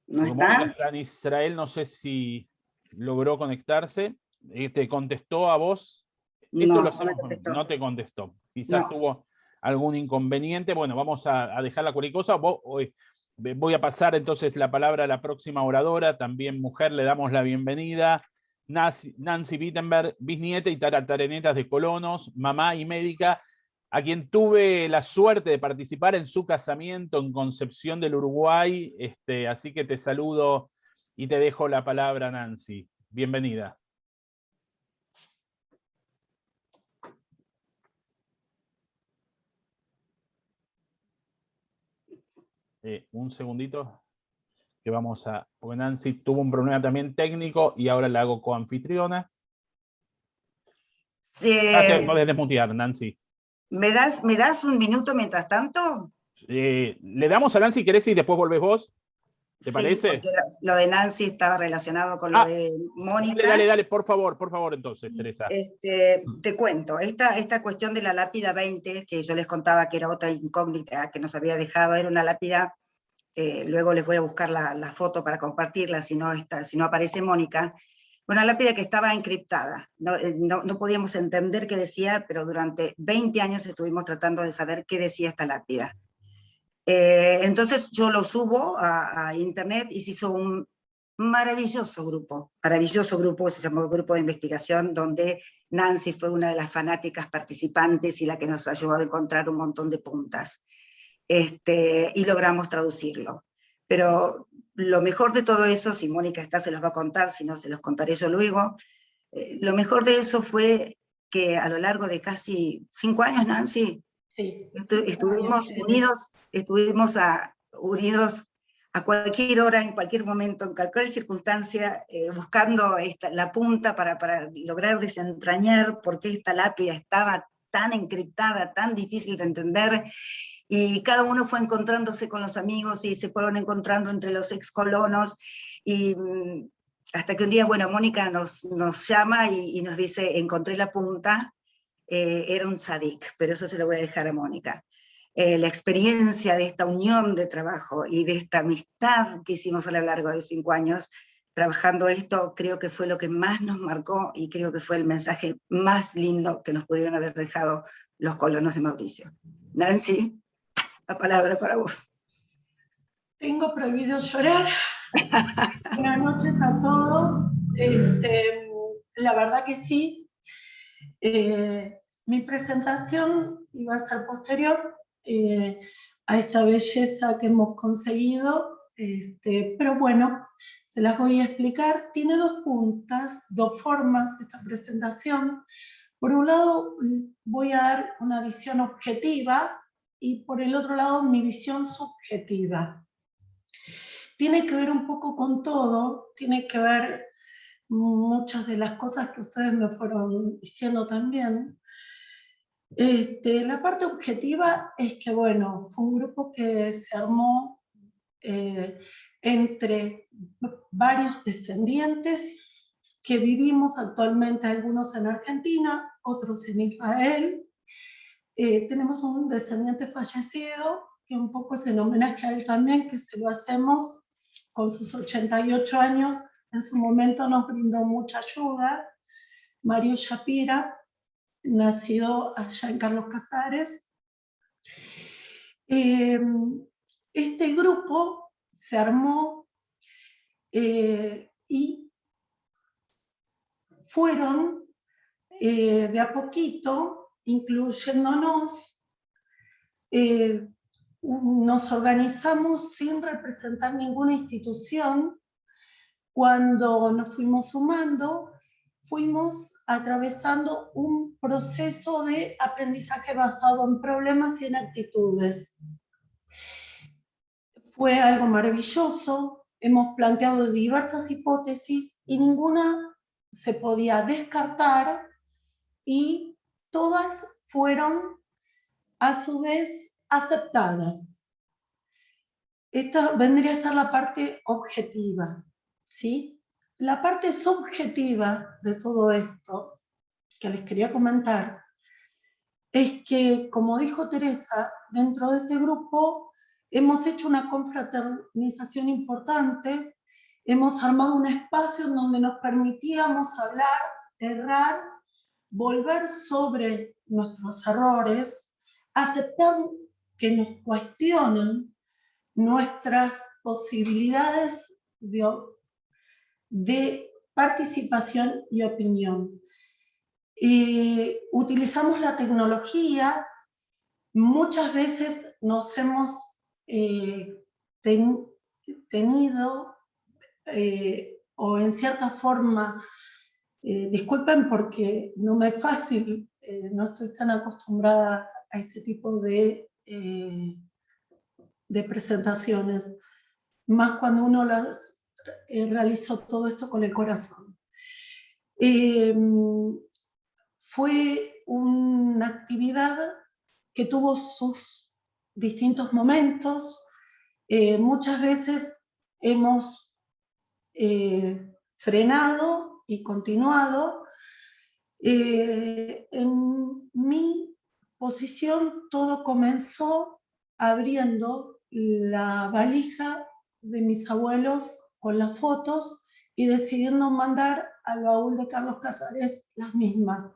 ¿No está? Mónica está en Israel, no sé si logró conectarse. ¿Te contestó a vos? No, no te contestó. Quizás tuvo algún inconveniente. Bueno, vamos a dejarla cualquier cosa. Voy a pasar entonces la palabra a la próxima oradora, también mujer, le damos la bienvenida. Nancy Wittenberg, bisnieta y tataranietas de colonos, mamá y médica, a quien tuve la suerte de participar en su casamiento en Concepción del Uruguay. Así que te saludo y te dejo la palabra, Nancy. Bienvenida. Un segundito, que vamos a... Porque Nancy tuvo un problema también técnico y ahora la hago coanfitriona. Sí. Te podés desmutear, Nancy. ¿Me das un minuto mientras tanto? Le damos a Nancy, ¿querés? Y después volvés vos. ¿Te parece? Porque lo de Nancy estaba relacionado con lo de Mónica. Dale, por favor entonces, Teresa. Te cuento, esta cuestión de la lápida 20, que yo les contaba que era otra incógnita que nos había dejado, era una lápida, luego les voy a buscar la foto para compartirla, si no aparece Mónica, una lápida que estaba encriptada, no podíamos entender qué decía, pero durante 20 años estuvimos tratando de saber qué decía esta lápida. Entonces yo lo subo a internet y se hizo un maravilloso grupo, se llamó Grupo de Investigación, donde Nancy fue una de las fanáticas participantes y la que nos ayudó a encontrar un montón de puntas, y logramos traducirlo. Pero lo mejor de todo eso, si Mónica está se los va a contar, si no se los contaré yo luego, lo mejor de eso fue que a lo largo de casi 5 años, Nancy, sí, estuvimos unidos a cualquier hora, en cualquier momento, en cualquier circunstancia, buscando la punta para lograr desentrañar por qué esta lápida estaba tan encriptada, tan difícil de entender, y cada uno fue encontrándose con los amigos y se fueron encontrando entre los excolonos, y hasta que un día, bueno, Mónica nos llama y nos dice, encontré la punta, era un tzadik, pero eso se lo voy a dejar a Mónica. La experiencia de esta unión de trabajo y de esta amistad que hicimos a lo largo de 5 años, trabajando esto, creo que fue lo que más nos marcó y creo que fue el mensaje más lindo que nos pudieron haber dejado los colonos de Mauricio. Nancy, la palabra para vos. Tengo prohibido llorar. Buenas noches a todos. La verdad que sí. Mi presentación iba a ser posterior a esta belleza que hemos conseguido, pero bueno, se las voy a explicar. Tiene 2 puntas, 2 formas esta presentación. Por un lado voy a dar una visión objetiva y por el otro lado mi visión subjetiva. Tiene que ver un poco con todo, tiene que ver muchas de las cosas que ustedes me fueron diciendo también. La parte objetiva es que, bueno, fue un grupo que se armó entre varios descendientes que vivimos actualmente, algunos en Argentina, otros en Israel. Tenemos un descendiente fallecido, que un poco es en homenaje a él también, que se lo hacemos con sus 88 años, en su momento nos brindó mucha ayuda, Mario Shapira, nacido allá en Carlos Casares. Este grupo se armó y fueron de a poquito, incluyéndonos, nos organizamos sin representar ninguna institución. Cuando nos fuimos sumando, fuimos atravesando un proceso de aprendizaje basado en problemas y en actitudes. Fue algo maravilloso, hemos planteado diversas hipótesis y ninguna se podía descartar y todas fueron a su vez aceptadas. Esta vendría a ser la parte objetiva, ¿sí? La parte subjetiva de todo esto, que les quería comentar, es que, como dijo Teresa, dentro de este grupo hemos hecho una confraternización importante, hemos armado un espacio en donde nos permitíamos hablar, errar, volver sobre nuestros errores, aceptar que nos cuestionen nuestras posibilidades de participación y opinión. Utilizamos la tecnología, muchas veces nos hemos tenido, o en cierta forma, disculpen porque no me es fácil, no estoy tan acostumbrada a este tipo de presentaciones, más cuando uno las realizó todo esto con el corazón. Fue una actividad que tuvo sus distintos momentos, muchas veces hemos frenado y continuado. En mi posición todo comenzó abriendo la valija de mis abuelos con las fotos y decidiendo mandar al baúl de Carlos Casares las mismas.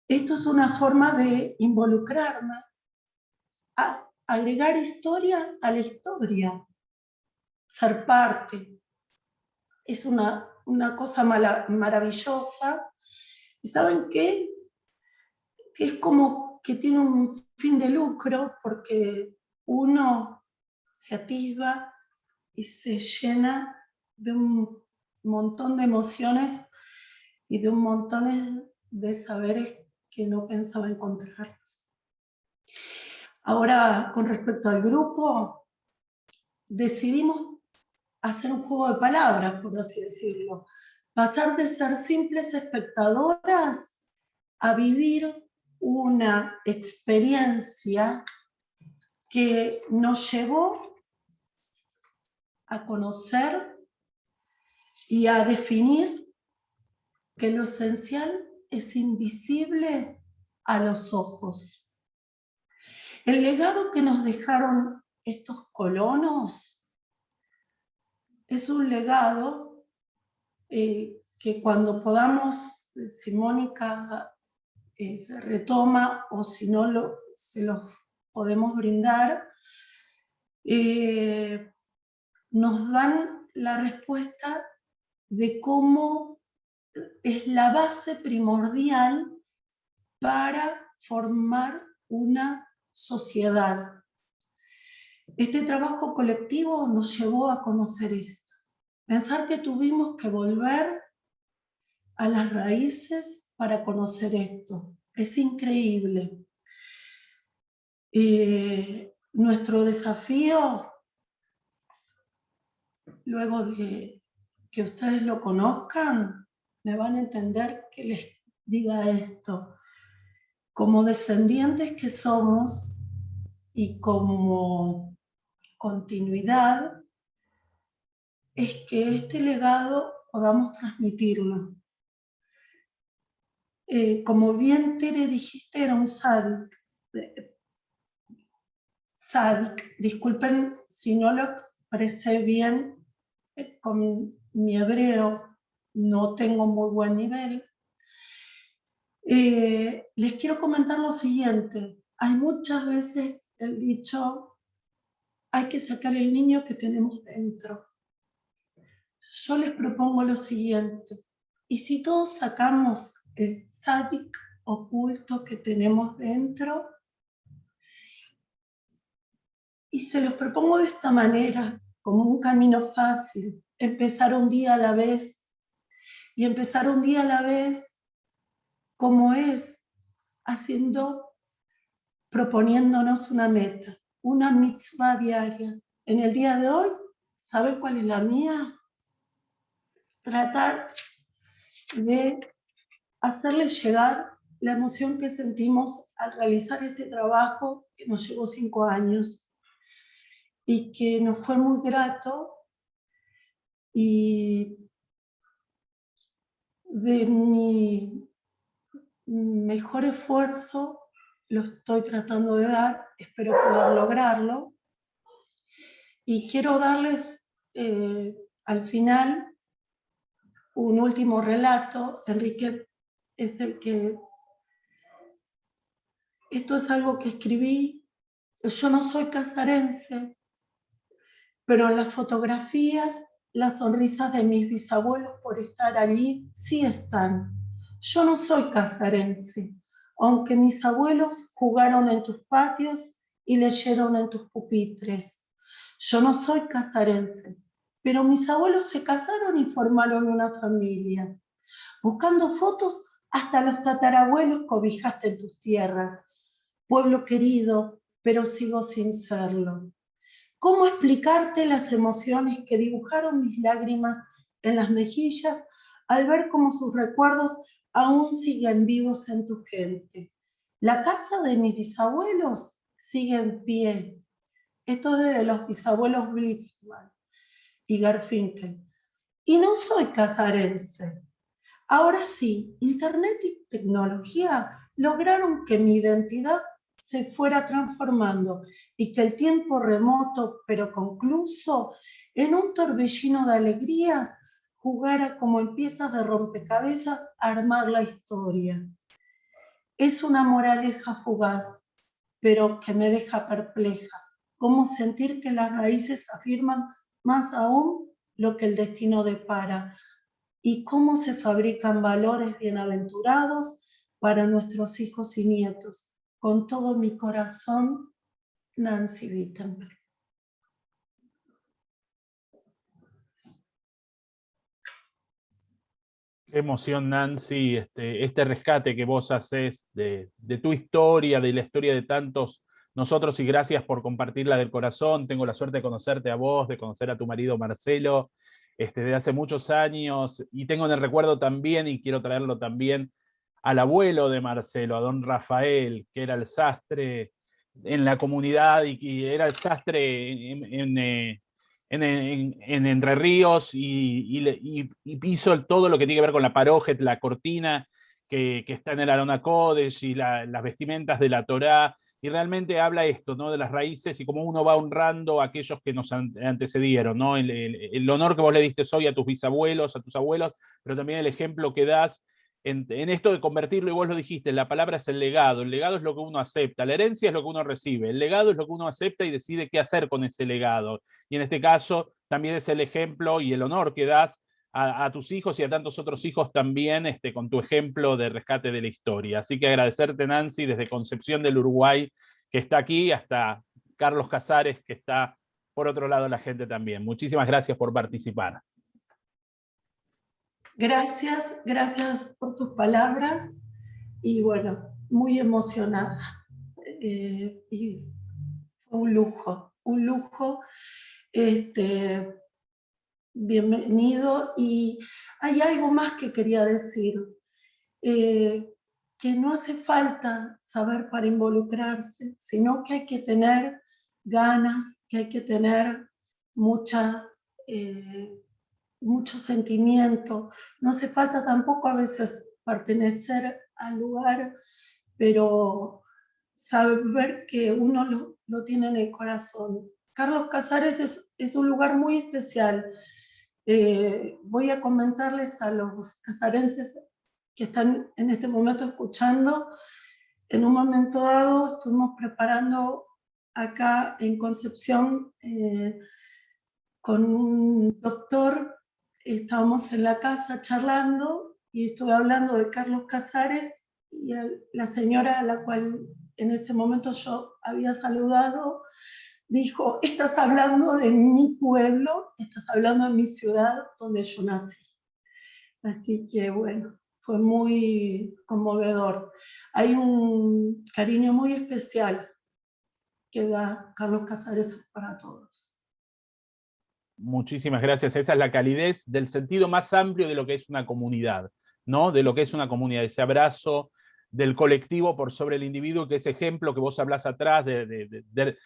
Esto es una forma de involucrarme, a agregar historia a la historia, ser parte. Es una cosa maravillosa. ¿Y saben qué? Es como que tiene un fin de lucro porque uno se atisba y se llena de un montón de emociones y de un montón de saberes que no pensaba encontrarlos. Ahora, con respecto al grupo, decidimos hacer un juego de palabras, por así decirlo. Pasar de ser simples espectadoras a vivir una experiencia que nos llevó a conocer y a definir que lo esencial es invisible a los ojos. El legado que nos dejaron estos colonos es un legado que cuando podamos, si Mónica retoma o si no se los podemos brindar, nos dan la respuesta de cómo es la base primordial para formar una sociedad. Este trabajo colectivo nos llevó a conocer esto. Pensar que tuvimos que volver a las raíces para conocer esto. Es increíble. Nuestro desafío, luego de que ustedes lo conozcan, me van a entender que les diga esto. Como descendientes que somos y como continuidad, es que este legado podamos transmitirlo. Como bien Tere dijiste, era un sádic. Disculpen si no lo expresé bien, con mi hebreo no tengo muy buen nivel. Les quiero comentar lo siguiente. Hay muchas veces el dicho, hay que sacar el niño que tenemos dentro. Yo les propongo lo siguiente. ¿Y si todos sacamos el sádic oculto que tenemos dentro? Y se los propongo de esta manera, como un camino fácil. Empezar un día a la vez. Y empezar un día a la vez como es, proponiéndonos una meta, una mitzvah diaria. En el día de hoy, ¿saben cuál es la mía? Tratar de hacerles llegar la emoción que sentimos al realizar este trabajo que nos llevó 5 años y que nos fue muy grato, y de mi mejor esfuerzo lo estoy tratando de dar, espero poder lograrlo. Y quiero darles al final un último relato. Enrique es el que... Esto es algo que escribí. Yo no soy casarense, pero en las fotografías las sonrisas de mis bisabuelos por estar allí sí están. Yo no soy casarense, aunque mis abuelos jugaron en tus patios y leyeron en tus pupitres. Yo no soy casarense, pero mis abuelos se casaron y formaron una familia. Buscando fotos, hasta los tatarabuelos cobijaste en tus tierras. Pueblo querido, pero sigo sin serlo. ¿Cómo explicarte las emociones que dibujaron mis lágrimas en las mejillas al ver cómo sus recuerdos aún siguen vivos en tu gente? La casa de mis bisabuelos sigue en pie. Esto es de los bisabuelos Blitzman y Garfinkel. Y no soy casarense. Ahora sí, Internet y tecnología lograron que mi identidad se fuera transformando y que el tiempo remoto pero concluso en un torbellino de alegrías jugara como en piezas de rompecabezas a armar la historia. Es una moraleja fugaz, pero que me deja perpleja. Cómo sentir que las raíces afirman más aún lo que el destino depara, y cómo se fabrican valores bienaventurados para nuestros hijos y nietos. Con todo mi corazón, Nancy Wittenberg. Qué emoción, Nancy, este rescate que vos haces de tu historia, de la historia de tantos nosotros y gracias por compartirla del corazón. Tengo la suerte de conocerte a vos, de conocer a tu marido Marcelo, de hace muchos años, y tengo en el recuerdo también, y quiero traerlo también, al abuelo de Marcelo, a don Rafael, que era el sastre en la comunidad y era el sastre en Entre Ríos y hizo todo lo que tiene que ver con la parojet, la cortina que está en el Arona Kodesh y las vestimentas de la Torá, y realmente habla esto, ¿no? De las raíces y cómo uno va honrando a aquellos que nos antecedieron, ¿no? El honor que vos le diste hoy a tus bisabuelos, a tus abuelos, pero también el ejemplo que das en esto de convertirlo, y vos lo dijiste, la palabra es el legado es lo que uno acepta, la herencia es lo que uno recibe, el legado es lo que uno acepta y decide qué hacer con ese legado, y en este caso también es el ejemplo y el honor que das a tus hijos y a tantos otros hijos también con tu ejemplo de rescate de la historia. Así que agradecerte, Nancy, desde Concepción del Uruguay, que está aquí, hasta Carlos Casares, que está por otro lado la gente también. Muchísimas gracias por participar. Gracias por tus palabras y bueno, muy emocionada. Y fue un lujo. Bienvenido. Y hay algo más que quería decir, que no hace falta saber para involucrarse, sino que hay que tener ganas, que hay que tener mucho sentimiento. No hace falta tampoco a veces pertenecer al lugar, pero saber que uno lo tiene en el corazón. Carlos Casares es un lugar muy especial. Voy a comentarles a los casarenses que están en este momento escuchando. En un momento dado estuvimos preparando acá en Concepción con un doctor, estábamos en la casa charlando y estuve hablando de Carlos Casares, y la señora a la cual en ese momento yo había saludado dijo: estás hablando de mi pueblo, estás hablando de mi ciudad donde yo nací. Así que bueno, fue muy conmovedor. Hay un cariño muy especial que da Carlos Casares para todos. Muchísimas gracias. Esa es la calidez del sentido más amplio de lo que es una comunidad, ¿no? De lo que es una comunidad, ese abrazo del colectivo por sobre el individuo, que ese ejemplo que vos hablás atrás de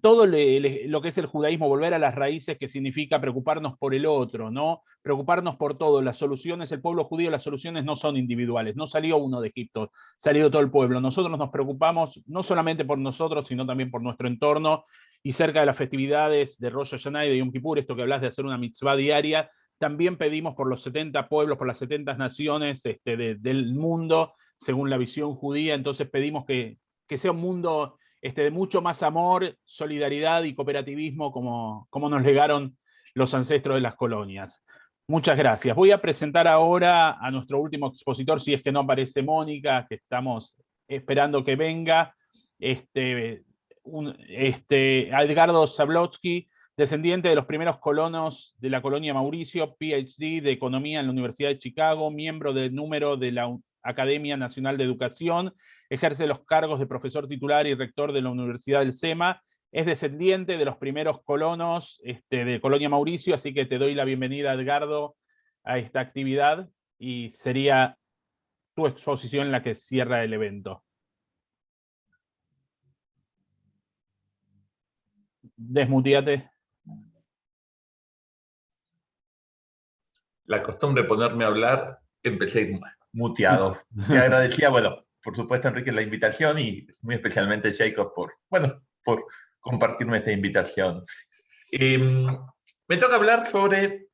todo lo que es el judaísmo, volver a las raíces, que significa preocuparnos por el otro, ¿no? Preocuparnos por todo. Las soluciones, el pueblo judío, las soluciones no son individuales. No salió uno de Egipto, salió todo el pueblo. Nosotros nos preocupamos no solamente por nosotros, sino también por nuestro entorno, y cerca de las festividades de Rosh Hashanah y de Yom Kippur, esto que hablas de hacer una mitzvah diaria, también pedimos por los 70 pueblos, por las 70 naciones del mundo, según la visión judía. Entonces pedimos que sea un mundo de mucho más amor, solidaridad y cooperativismo, como nos legaron los ancestros de las colonias. Muchas gracias. Voy a presentar ahora a nuestro último expositor, si es que no aparece Mónica, que estamos esperando que venga, a Edgardo Zablotsky, descendiente de los primeros colonos de la colonia Mauricio, PhD de Economía en la Universidad de Chicago, miembro del número de la Academia Nacional de Educación, ejerce los cargos de profesor titular y rector de la Universidad del SEMA, es descendiente de los primeros colonos de Colonia Mauricio, así que te doy la bienvenida, Edgardo, a esta actividad, y sería tu exposición la que cierra el evento. Desmuteate. La costumbre de ponerme a hablar, empecé muteado. Te agradecía, bueno, por supuesto, Enrique, la invitación, y muy especialmente Jacob por compartirme esta invitación. Me toca hablar sobre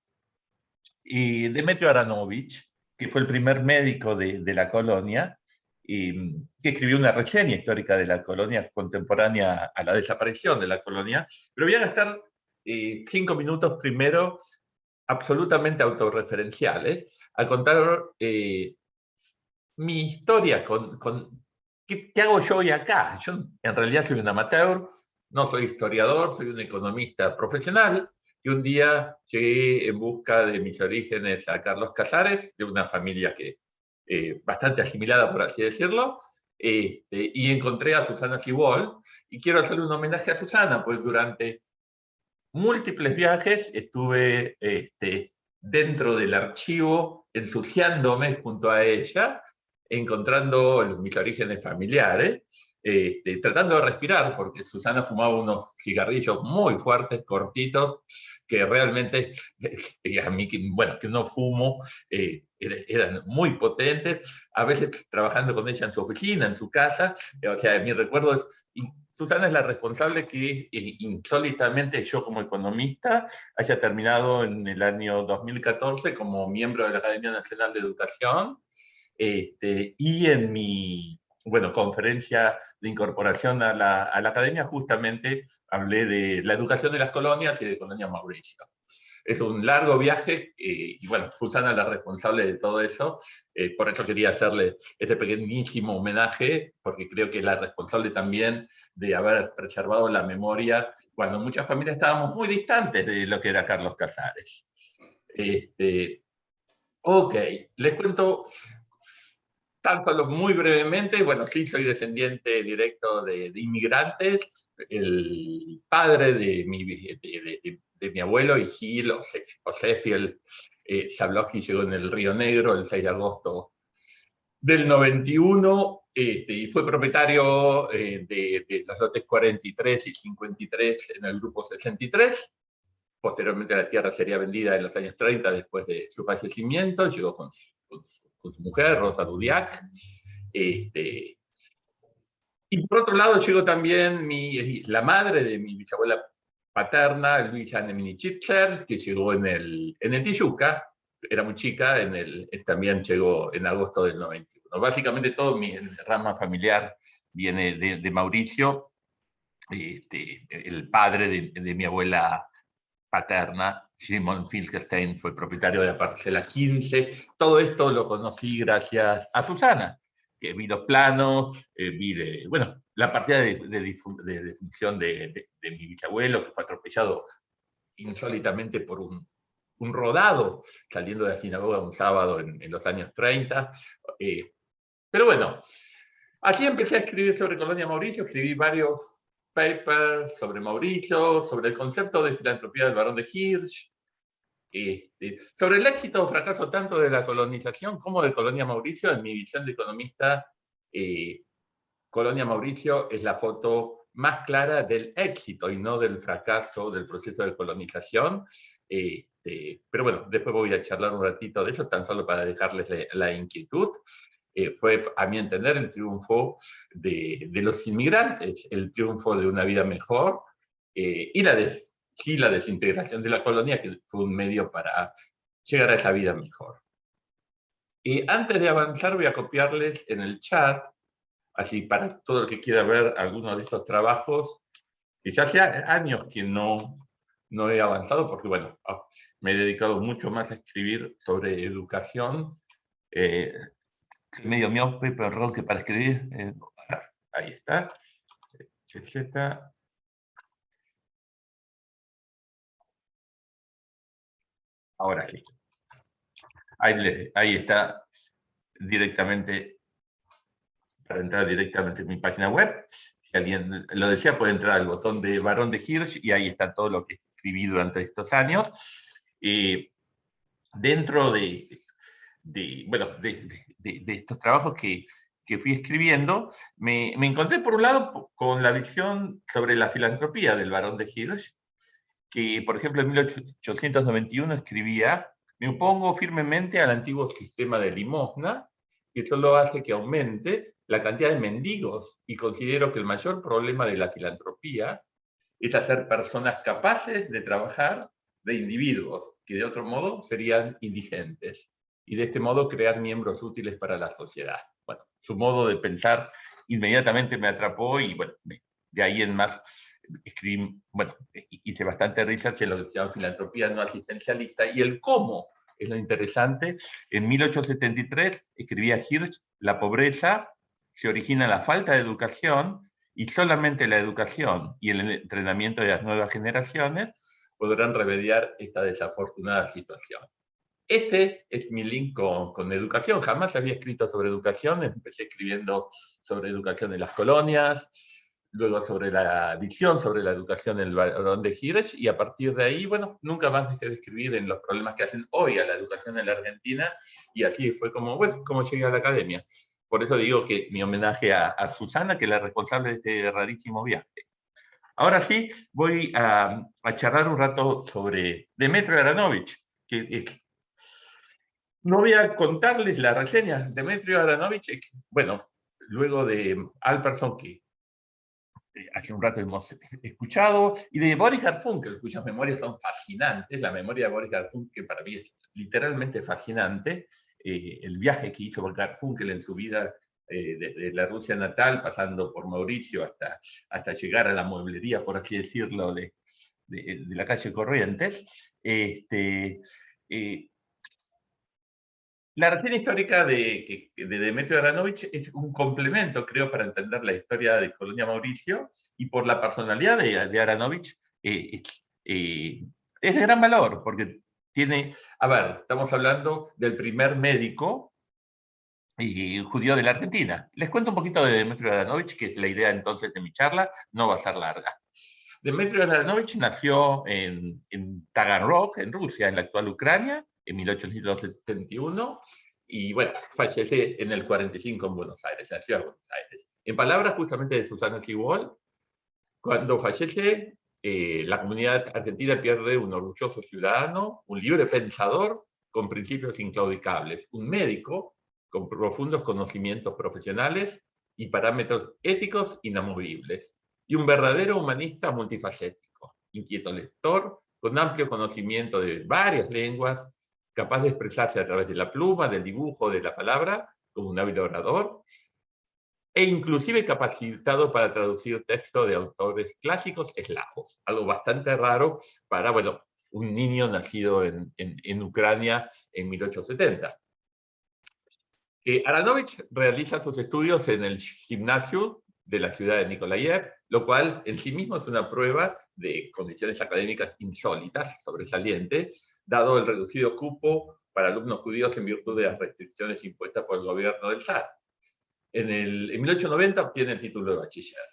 Demetrio Aranovich, que fue el primer médico de la colonia, que escribió una reseña histórica de la colonia contemporánea a la desaparición de la colonia, pero voy a gastar 5 minutos primero absolutamente autorreferenciales a contar mi historia con ¿qué hago yo hoy acá? Yo en realidad soy un amateur, no soy historiador, soy un economista profesional, y un día llegué en busca de mis orígenes a Carlos Casares, de una familia que bastante asimilada, por así decirlo, y encontré a Susana Sibol, Y quiero hacerle un homenaje a Susana, pues durante múltiples viajes estuve dentro del archivo, ensuciándome junto a ella, encontrando mis orígenes familiares, tratando de respirar, porque Susana fumaba unos cigarrillos muy fuertes, cortitos, que realmente, a mí, bueno, que no fumo, eran muy potentes, a veces trabajando con ella en su oficina, en su casa, o sea, mi recuerdo es... Susana es la responsable que insólitamente yo como economista haya terminado en el año 2014 como miembro de la Academia Nacional de Educación, y en mi conferencia de incorporación a la academia justamente hablé de la educación de las colonias y de Colonia Mauricio. Es un largo viaje y bueno, Susana es la responsable de todo eso, por eso quería hacerle este pequeñísimo homenaje, porque creo que es la responsable también de haber preservado la memoria cuando muchas familias estábamos muy distantes de lo que era Carlos Casares. Ok, les cuento tan solo muy brevemente. Bueno, sí, soy descendiente directo de inmigrantes. El padre de mi abuelo, Gil Osefiel Zablowski, llegó en el Río Negro el 6 de agosto del 91, y fue propietario de los lotes 43 y 53 en el grupo 63. Posteriormente la tierra sería vendida en los años 30 después de su fallecimiento. Llegó con su mujer, Rosa Dudiak. Y por otro lado llegó también la madre de mi bisabuela paterna, Luisa Nemini Chitzer, que llegó en el Tijuca, era muy chica, también llegó en agosto del 91. Básicamente todo mi rama familiar viene de Mauricio, el padre de mi abuela paterna, Simon Filkenstein, fue propietario de la parcela 15. Todo esto lo conocí gracias a Susana, que vi los planos, vi la partida de función de mi bisabuelo, que fue atropellado insólitamente por un rodado, saliendo de la sinagoga un sábado en los años 30. Pero bueno, aquí empecé a escribir sobre Colonia Mauricio, escribí varios papers sobre Mauricio, sobre el concepto de filantropía del Barón de Hirsch, sobre el éxito o fracaso tanto de la colonización como de Colonia Mauricio. En mi visión de economista, Colonia Mauricio es la foto más clara del éxito y no del fracaso del proceso de colonización. Pero bueno, después voy a charlar un ratito de eso, tan solo para dejarles la inquietud. Fue, a mi entender, el triunfo de los inmigrantes, el triunfo de una vida mejor, y la desintegración de la colonia, que fue un medio para llegar a esa vida mejor. Antes de avanzar, voy a copiarles en el chat, así para todo el que quiera ver alguno de estos trabajos, que ya hace años que no he avanzado, porque bueno, me he dedicado mucho más a escribir sobre educación, medio miope, perdón, que para escribir, ahí está, ahora sí. Ahí está directamente, para entrar directamente en mi página web. Si alguien lo desea, puede entrar al botón de Barón de Hirsch y ahí está todo lo que escribí durante estos años. Dentro de estos trabajos que fui escribiendo, me encontré por un lado con la visión sobre la filantropía del Barón de Hirsch, que por ejemplo en 1891 escribía: me opongo firmemente al antiguo sistema de limosna, que solo hace que aumente la cantidad de mendigos, y considero que el mayor problema de la filantropía es hacer personas capaces de trabajar de individuos que de otro modo serían indigentes, y de este modo crear miembros útiles para la sociedad. Bueno, su modo de pensar inmediatamente me atrapó y bueno, de ahí en más escribí, hice bastante research en lo que se llama filantropía no asistencialista, y el cómo es lo interesante. En 1873 escribía Hirsch: la pobreza se origina en la falta de educación, y solamente la educación y el entrenamiento de las nuevas generaciones podrán remediar esta desafortunada situación. Este es mi link con educación. Jamás había escrito sobre educación, empecé escribiendo sobre educación en las colonias, luego sobre la dicción, sobre la educación en el Barón de Gires, y a partir de ahí, bueno, nunca más dejé de escribir en los problemas que hacen hoy a la educación en la Argentina, y así fue como, bueno, como llegué a la academia. Por eso digo que mi homenaje a Susana, que es la responsable de este rarísimo viaje. Ahora sí, voy a charlar un rato sobre Demetrio Aranovich, que no voy a contarles la reseña. Demetrio Aranovich, bueno, luego de Alperson, que hace un rato hemos escuchado, y de Boris Garfunkel, cuyas memorias son fascinantes. La memoria de Boris Garfunkel para mí es literalmente fascinante. El viaje que hizo Garfunkel en su vida, desde la Rusia natal, pasando por Mauricio hasta llegar a la mueblería, por así decirlo, de la calle Corrientes. La reseña histórica de Demetrio Aranovich es un complemento, creo, para entender la historia de Colonia Mauricio, y por la personalidad de Aranovich es de gran valor, porque tiene, a ver, estamos hablando del primer médico judío de la Argentina. Les cuento un poquito de Demetrio Aranovich, que es la idea entonces de mi charla, no va a ser larga. Demetrio Aranovich nació en Taganrog, en Rusia, en la actual Ucrania, en 1871, y bueno, fallece en el 45 en Buenos Aires, en la ciudad de Buenos Aires. En palabras justamente de Susana Siguol, cuando fallece, la comunidad argentina pierde un orgulloso ciudadano, un libre pensador con principios inclaudicables, un médico con profundos conocimientos profesionales y parámetros éticos inamovibles, y un verdadero humanista multifacético, inquieto lector, con amplio conocimiento de varias lenguas, capaz de expresarse a través de la pluma, del dibujo, de la palabra, como un hábil orador, e inclusive capacitado para traducir textos de autores clásicos eslavos, algo bastante raro para, bueno, un niño nacido en Ucrania en 1870. Aranovich realiza sus estudios en el gimnasio de la ciudad de Nikolayev, lo cual en sí mismo es una prueba de condiciones académicas insólitas, sobresalientes, dado el reducido cupo para alumnos judíos en virtud de las restricciones impuestas por el gobierno del zar. En 1890 obtiene el título de bachiller.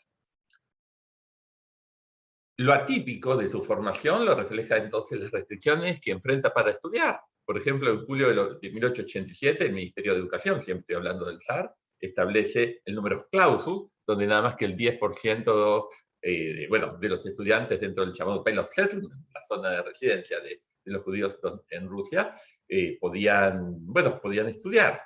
Lo atípico de su formación lo refleja entonces las restricciones que enfrenta para estudiar. Por ejemplo, en julio de 1887, el Ministerio de Educación, siempre estoy hablando del zar, establece el número clausus, donde nada más que el 10% de los estudiantes dentro del llamado Pelotset, la zona de residencia de los judíos en Rusia, podían estudiar.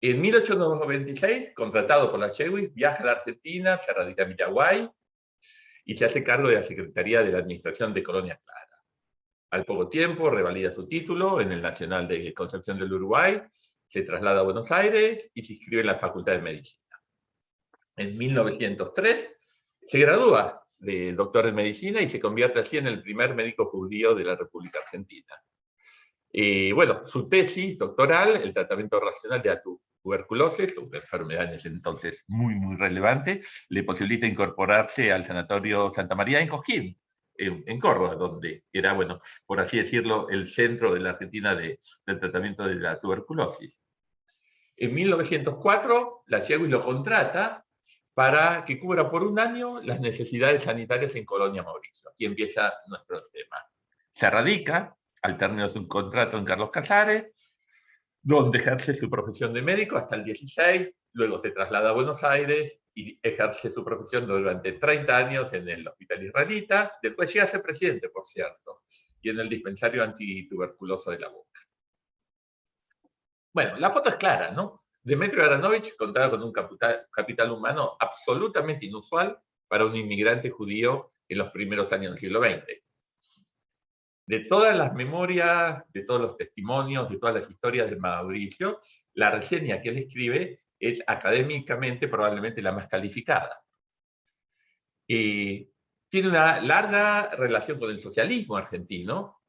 En 1896, contratado por la Chewis, viaja a la Argentina, se radica en Villaguay y se hace cargo de la Secretaría de la Administración de Colonia Clara. Al poco tiempo revalida su título en el Nacional de Concepción del Uruguay, se traslada a Buenos Aires y se inscribe en la Facultad de Medicina. En 1903 se gradúa de doctor en medicina y se convierte así en el primer médico judío de la República Argentina. Su tesis doctoral, el tratamiento racional de la tuberculosis, una enfermedad en ese entonces muy, muy relevante, le posibilita incorporarse al Sanatorio Santa María en Cosquín, en Córdoba, donde era, por así decirlo, el centro de la Argentina del tratamiento de la tuberculosis. En 1904, la Chewis lo contrata para que cubra por un año las necesidades sanitarias en Colonia Mauricio. Aquí empieza nuestro tema. Se radica, al término de un contrato en Carlos Casares, donde ejerce su profesión de médico hasta el 16, luego se traslada a Buenos Aires y ejerce su profesión durante 30 años en el Hospital Israelita, después llega a ser presidente, por cierto, y en el dispensario antituberculoso de la Boca. Bueno, la foto es clara, ¿no? Demetrio Aranovich contaba con un capital humano absolutamente inusual para un inmigrante judío en los primeros años del siglo XX. De todas las memorias, de todos los testimonios, de todas las historias de Mauricio, la reseña que él escribe es académicamente probablemente la más calificada. Tiene una larga relación con el socialismo argentino,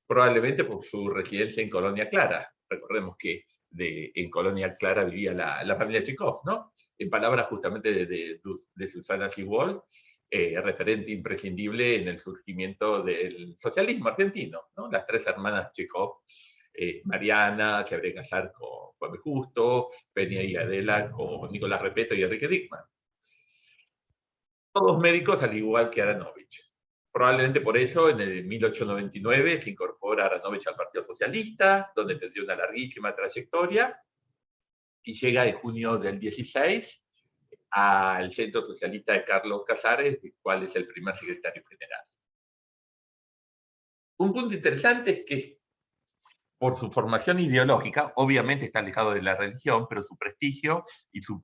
probablemente por su residencia en Colonia Clara. Recordemos que en Colonia Clara vivía la familia Chekov, ¿no? En palabras justamente de Susana Siguol, referente imprescindible en el surgimiento del socialismo argentino, ¿no? Las tres hermanas Chekov, Mariana se habría casado con Juan Justo, Peña y Adela con Nicolás Repetto y Enrique Dickmann. todos médicos al igual que Aronovich. Probablemente por eso en el 1899 se incorpora Aronovich al Partido Socialista, donde tendría una larguísima trayectoria, y llega en junio del 16 al Centro Socialista de Carlos Casares, el cual es el primer secretario general. Un punto interesante es que por su formación ideológica, obviamente está alejado de la religión, pero su prestigio y su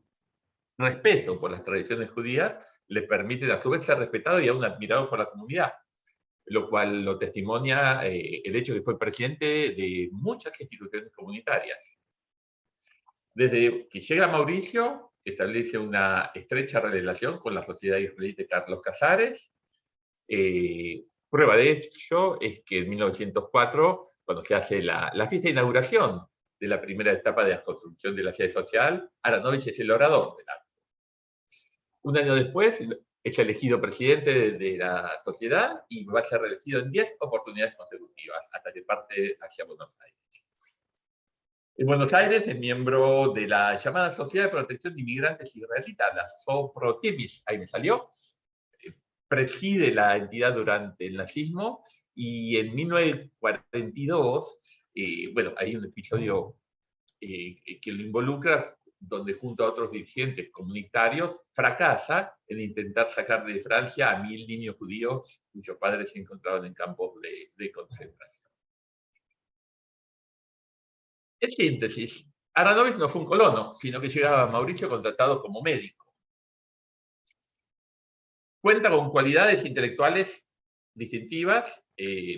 respeto por las tradiciones judías le permiten a su vez ser respetado y aún admirado por la comunidad, lo cual lo testimonia el hecho de que fue presidente de muchas instituciones comunitarias. Desde que llega Mauricio, establece una estrecha relación con la Sociedad Israelita de Carlos Casares. Prueba de ello es que en 1904, cuando se hace la fiesta de inauguración de la primera etapa de la construcción de la sede social, Aronovich es el orador del acto. Un año después es elegido presidente de la sociedad y va a ser reelegido en 10 oportunidades consecutivas, hasta que parte hacia Buenos Aires. En Buenos Aires es miembro de la llamada Sociedad de Protección de Inmigrantes Israelitas, la SOPROTIMIS, ahí me salió. Preside la entidad durante el nazismo y en 1942, bueno, hay un episodio que lo involucra, donde junto a otros dirigentes comunitarios fracasa en intentar sacar de Francia a 1000 niños judíos cuyos padres se encontraban en campos de concentración. En síntesis, Aronovich no fue un colono, sino que llegaba a Mauricio contratado como médico. Cuenta con cualidades intelectuales distintivas,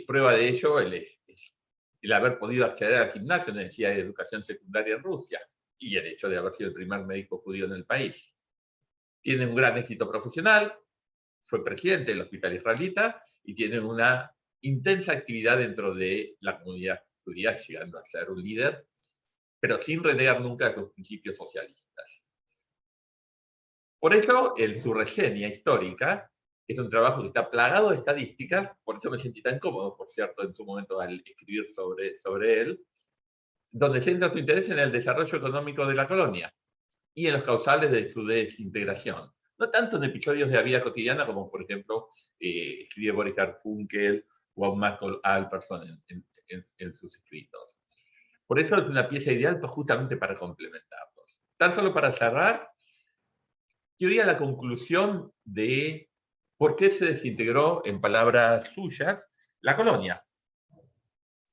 prueba de ello el haber podido acceder al gimnasio en la Universidad de Educación Secundaria en Rusia y el hecho de haber sido el primer médico judío en el país. Tiene un gran éxito profesional, fue presidente del Hospital Israelita y tiene una intensa actividad dentro de la comunidad judía, llegando a ser un líder, pero sin renegar nunca de sus principios socialistas. Por eso, su reseña histórica es un trabajo que está plagado de estadísticas, por eso me sentí tan cómodo, por cierto, en su momento al escribir sobre él, donde centra su interés en el desarrollo económico de la colonia y en los causales de su desintegración. No tanto en episodios de la vida cotidiana, como por ejemplo escribe Boris Garfunkel o Michael Alperson en sus escritos. Por eso es una pieza ideal justamente para complementarlos. Tan solo para cerrar, yo iría a la conclusión de por qué se desintegró, en palabras suyas, la colonia.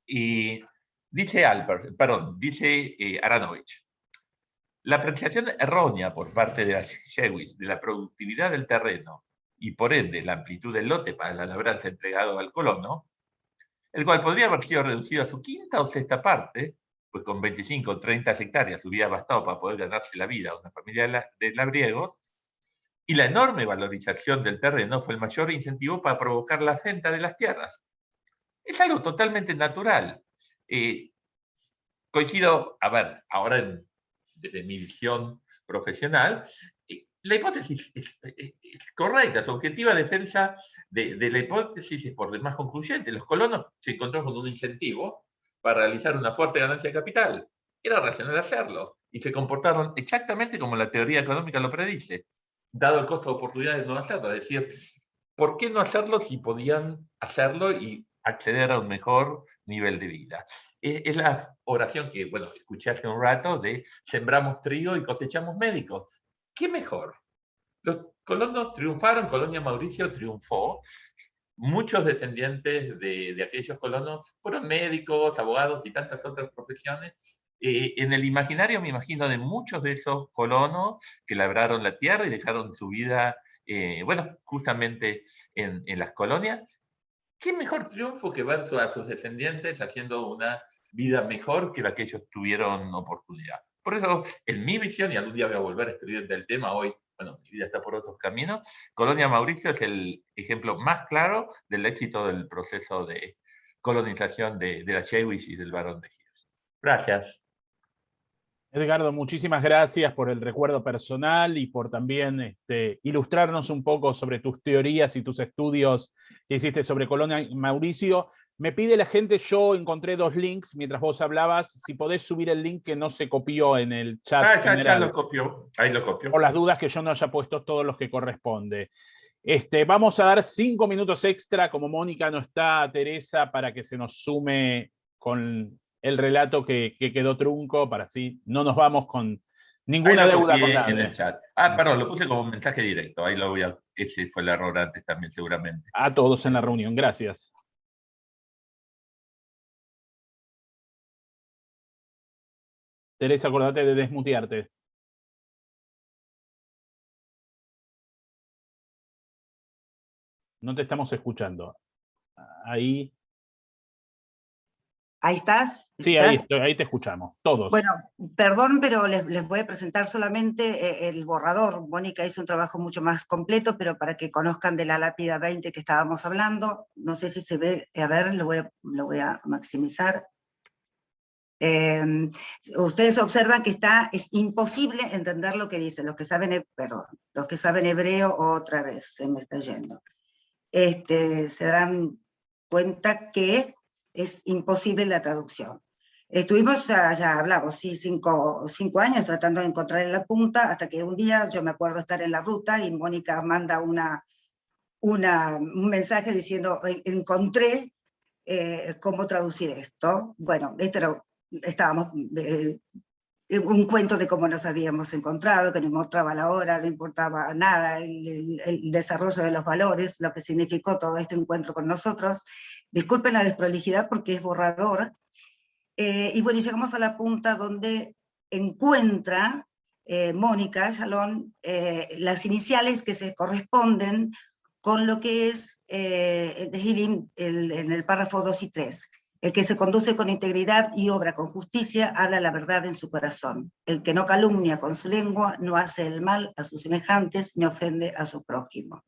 Y dice Aronovich, la apreciación errónea por parte de las Jewish de la productividad del terreno y por ende la amplitud del lote para la labranza entregado al colono, el cual podría haber sido reducido a su quinta o sexta parte, pues con 25 o 30 hectáreas hubiera bastado para poder ganarse la vida a una familia de labriegos, y la enorme valorización del terreno fue el mayor incentivo para provocar la venta de las tierras. Es algo totalmente natural. Coincido, a ver, ahora desde mi visión profesional, la hipótesis es correcta, su objetiva defensa de la hipótesis es por demás concluyente. Los colonos se encontraron con un incentivo para realizar una fuerte ganancia de capital. Era racional hacerlo, y se comportaron exactamente como la teoría económica lo predice, dado el costo de oportunidad de no hacerlo. Es decir, ¿por qué no hacerlo si podían hacerlo y acceder a un mejor nivel de vida? Es la oración que, bueno, escuché hace un rato de sembramos trigo y cosechamos médicos. ¿Qué mejor? Los colonos triunfaron, Colonia Mauricio triunfó. Muchos descendientes de aquellos colonos fueron médicos, abogados y tantas otras profesiones. En el imaginario, me imagino, de muchos de esos colonos que labraron la tierra y dejaron su vida, bueno, justamente en las colonias. ¿Qué mejor triunfo que ver a sus descendientes haciendo una vida mejor que la que ellos tuvieron oportunidad? Por eso, en mi visión, y algún día voy a volver a escribir del tema, hoy, bueno, mi vida está por otros caminos, Colonia Mauricio es el ejemplo más claro del éxito del proceso de colonización de la Jewish y del Barón de Gies. Gracias. Edgardo, muchísimas gracias por el recuerdo personal y por también ilustrarnos un poco sobre tus teorías y tus estudios que hiciste sobre Colonia Mauricio. Me pide la gente, yo encontré 2 links mientras vos hablabas, si podés subir el link que no se copió en el chat general. Ya lo copió, ahí lo copió. Por las dudas que yo no haya puesto todos los que corresponde. Vamos a dar 5 minutos extra, como Mónica no está, Teresa, para que se nos sume con el relato que quedó trunco, para así no nos vamos con ninguna Ahí lo deuda con copié nadie. en el chat. Ah, perdón, lo puse como un mensaje directo. Ahí lo voy a... Ese fue el error antes también, seguramente. A todos en la reunión, gracias. Teresa, acordate de desmutearte. No te estamos escuchando. Ahí. ¿Ahí estás? Sí, ahí te escuchamos, todos. Bueno, perdón, pero les voy a presentar solamente el borrador. Mónica hizo un trabajo mucho más completo, pero para que conozcan de la lápida 20 que estábamos hablando, no sé si se ve, a ver, lo voy a maximizar. Ustedes observan que es imposible entender lo que dice. Los que saben hebreo, otra vez se me está yendo. Se darán cuenta que es imposible la traducción. Estuvimos, ya hablamos, sí, 5 años tratando de encontrar en la punta, hasta que un día yo me acuerdo estar en la ruta y Mónica manda un mensaje diciendo, encontré cómo traducir esto. Bueno, estábamos un cuento de cómo nos habíamos encontrado, que no importaba la hora, no importaba nada, el desarrollo de los valores, lo que significó todo este encuentro con nosotros. Disculpen la desprolijidad porque es borrador. Y bueno, llegamos a la punta donde encuentra Mónica Shalom las iniciales que se corresponden con lo que es en el párrafo 2 y 3. El que se conduce con integridad y obra con justicia, habla la verdad en su corazón. El que no calumnia con su lengua, no hace el mal a sus semejantes, ni ofende a su prójimo.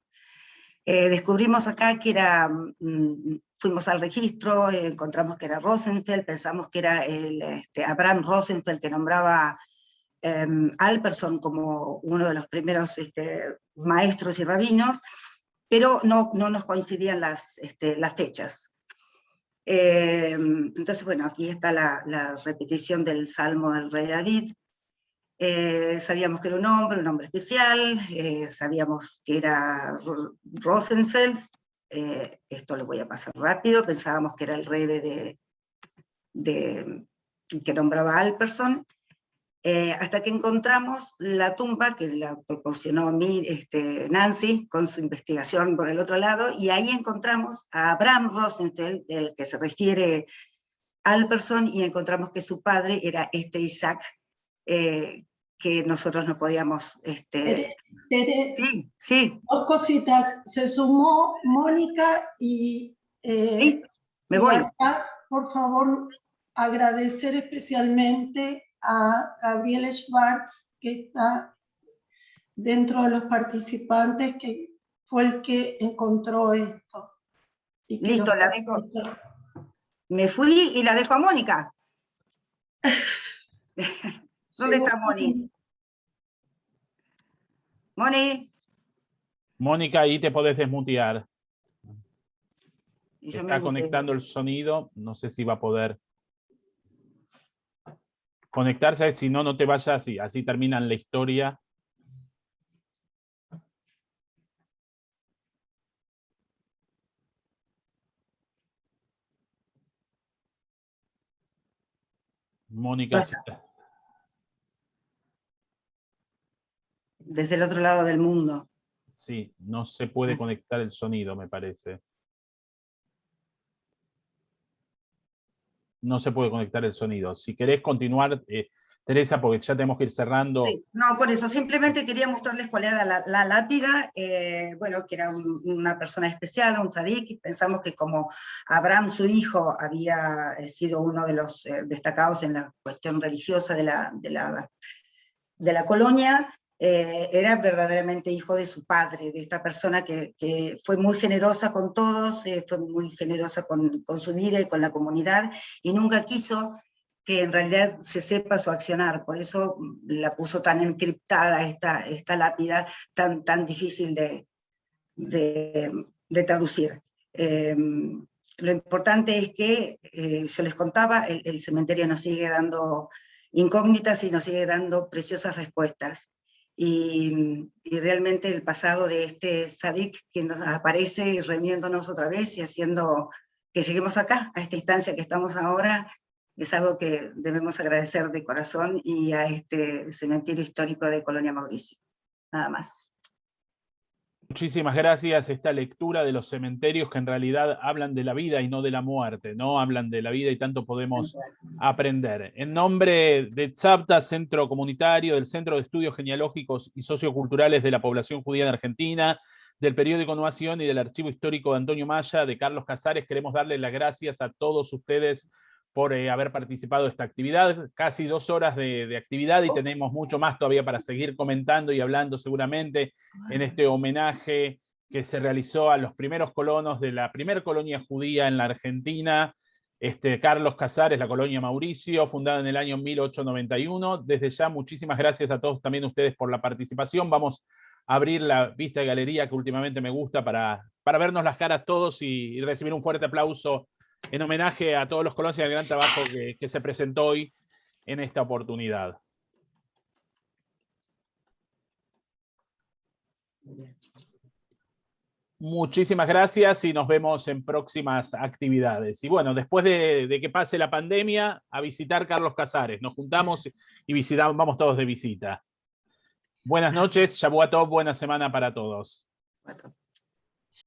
Descubrimos acá que fuimos al registro, encontramos que era Rosenfeld, pensamos que era Abraham Rosenfeld que nombraba Alperson como uno de los primeros maestros y rabinos, pero no nos coincidían las fechas. Entonces, bueno, aquí está la repetición del Salmo del Rey David. Sabíamos que era un hombre especial, sabíamos que era Rosenfeld, esto lo voy a pasar rápido, pensábamos que era el rebe que nombraba Alperson, hasta que encontramos la tumba que la proporcionó Nancy con su investigación por el otro lado, y ahí encontramos a Abraham Rosenfeld, del que se refiere Alperson, y encontramos que su padre era Isaac, que nosotros no podíamos... Sí. Dos cositas, se sumó Mónica y... me voy. Acá, por favor, agradecer especialmente a Gabriel Schwartz, que está dentro de los participantes, que fue el que encontró esto. Listo, la dejo. Me fui y la dejo a Mónica. ¿Dónde está Moni? Moni. Mónica, ahí te podés desmutear. Y está conectando el sonido, no sé si va a poder conectarse, si no, no te vayas, así terminan la historia. Mónica. Desde el otro lado del mundo. Sí, no se puede conectar el sonido, me parece. No se puede conectar el sonido. Si querés continuar, Teresa, porque ya tenemos que ir cerrando. Sí, no, por eso, simplemente quería mostrarles cuál era la lápida, bueno, que era una persona especial, un tzadik, pensamos que como Abraham, su hijo, había sido uno de los destacados en la cuestión religiosa de la colonia, era verdaderamente hijo de su padre, de esta persona que fue muy generosa con todos, fue muy generosa con su vida y con la comunidad, y nunca quiso que en realidad se sepa su accionar, por eso la puso tan encriptada esta lápida, tan difícil de traducir. Lo importante es que, yo les contaba, el cementerio nos sigue dando incógnitas y nos sigue dando preciosas respuestas. y realmente el pasado de este Sadik que nos aparece reuniéndonos otra vez y haciendo que lleguemos acá, a esta instancia que estamos ahora, es algo que debemos agradecer de corazón y a este cementerio histórico de Colonia Mauricio. Nada más. Muchísimas gracias. Esta lectura de los cementerios que en realidad hablan de la vida y no de la muerte, ¿no? Hablan de la vida y tanto podemos aprender. En nombre de Tzavta, Centro Comunitario, del Centro de Estudios Genealógicos y Socioculturales de la Población Judía de Argentina, del periódico Novación y del Archivo Histórico de Antonio Maya, de Carlos Casares, queremos darles las gracias a todos ustedes por haber participado de esta actividad. Casi 2 horas de actividad y tenemos mucho más todavía para seguir comentando y hablando seguramente en este homenaje que se realizó a los primeros colonos de la primera colonia judía en la Argentina, Carlos Casares, la colonia Mauricio, fundada en el año 1891. Desde ya, muchísimas gracias a todos también ustedes por la participación. Vamos a abrir la vista de galería que últimamente me gusta para vernos las caras todos y recibir un fuerte aplauso en homenaje a todos los colonos y al gran trabajo que se presentó hoy en esta oportunidad. Muchísimas gracias y nos vemos en próximas actividades. Y bueno, después de que pase la pandemia, a visitar Carlos Casares. Nos juntamos y visitamos, vamos todos de visita. Buenas noches, Shavuot Tov, buena semana para todos.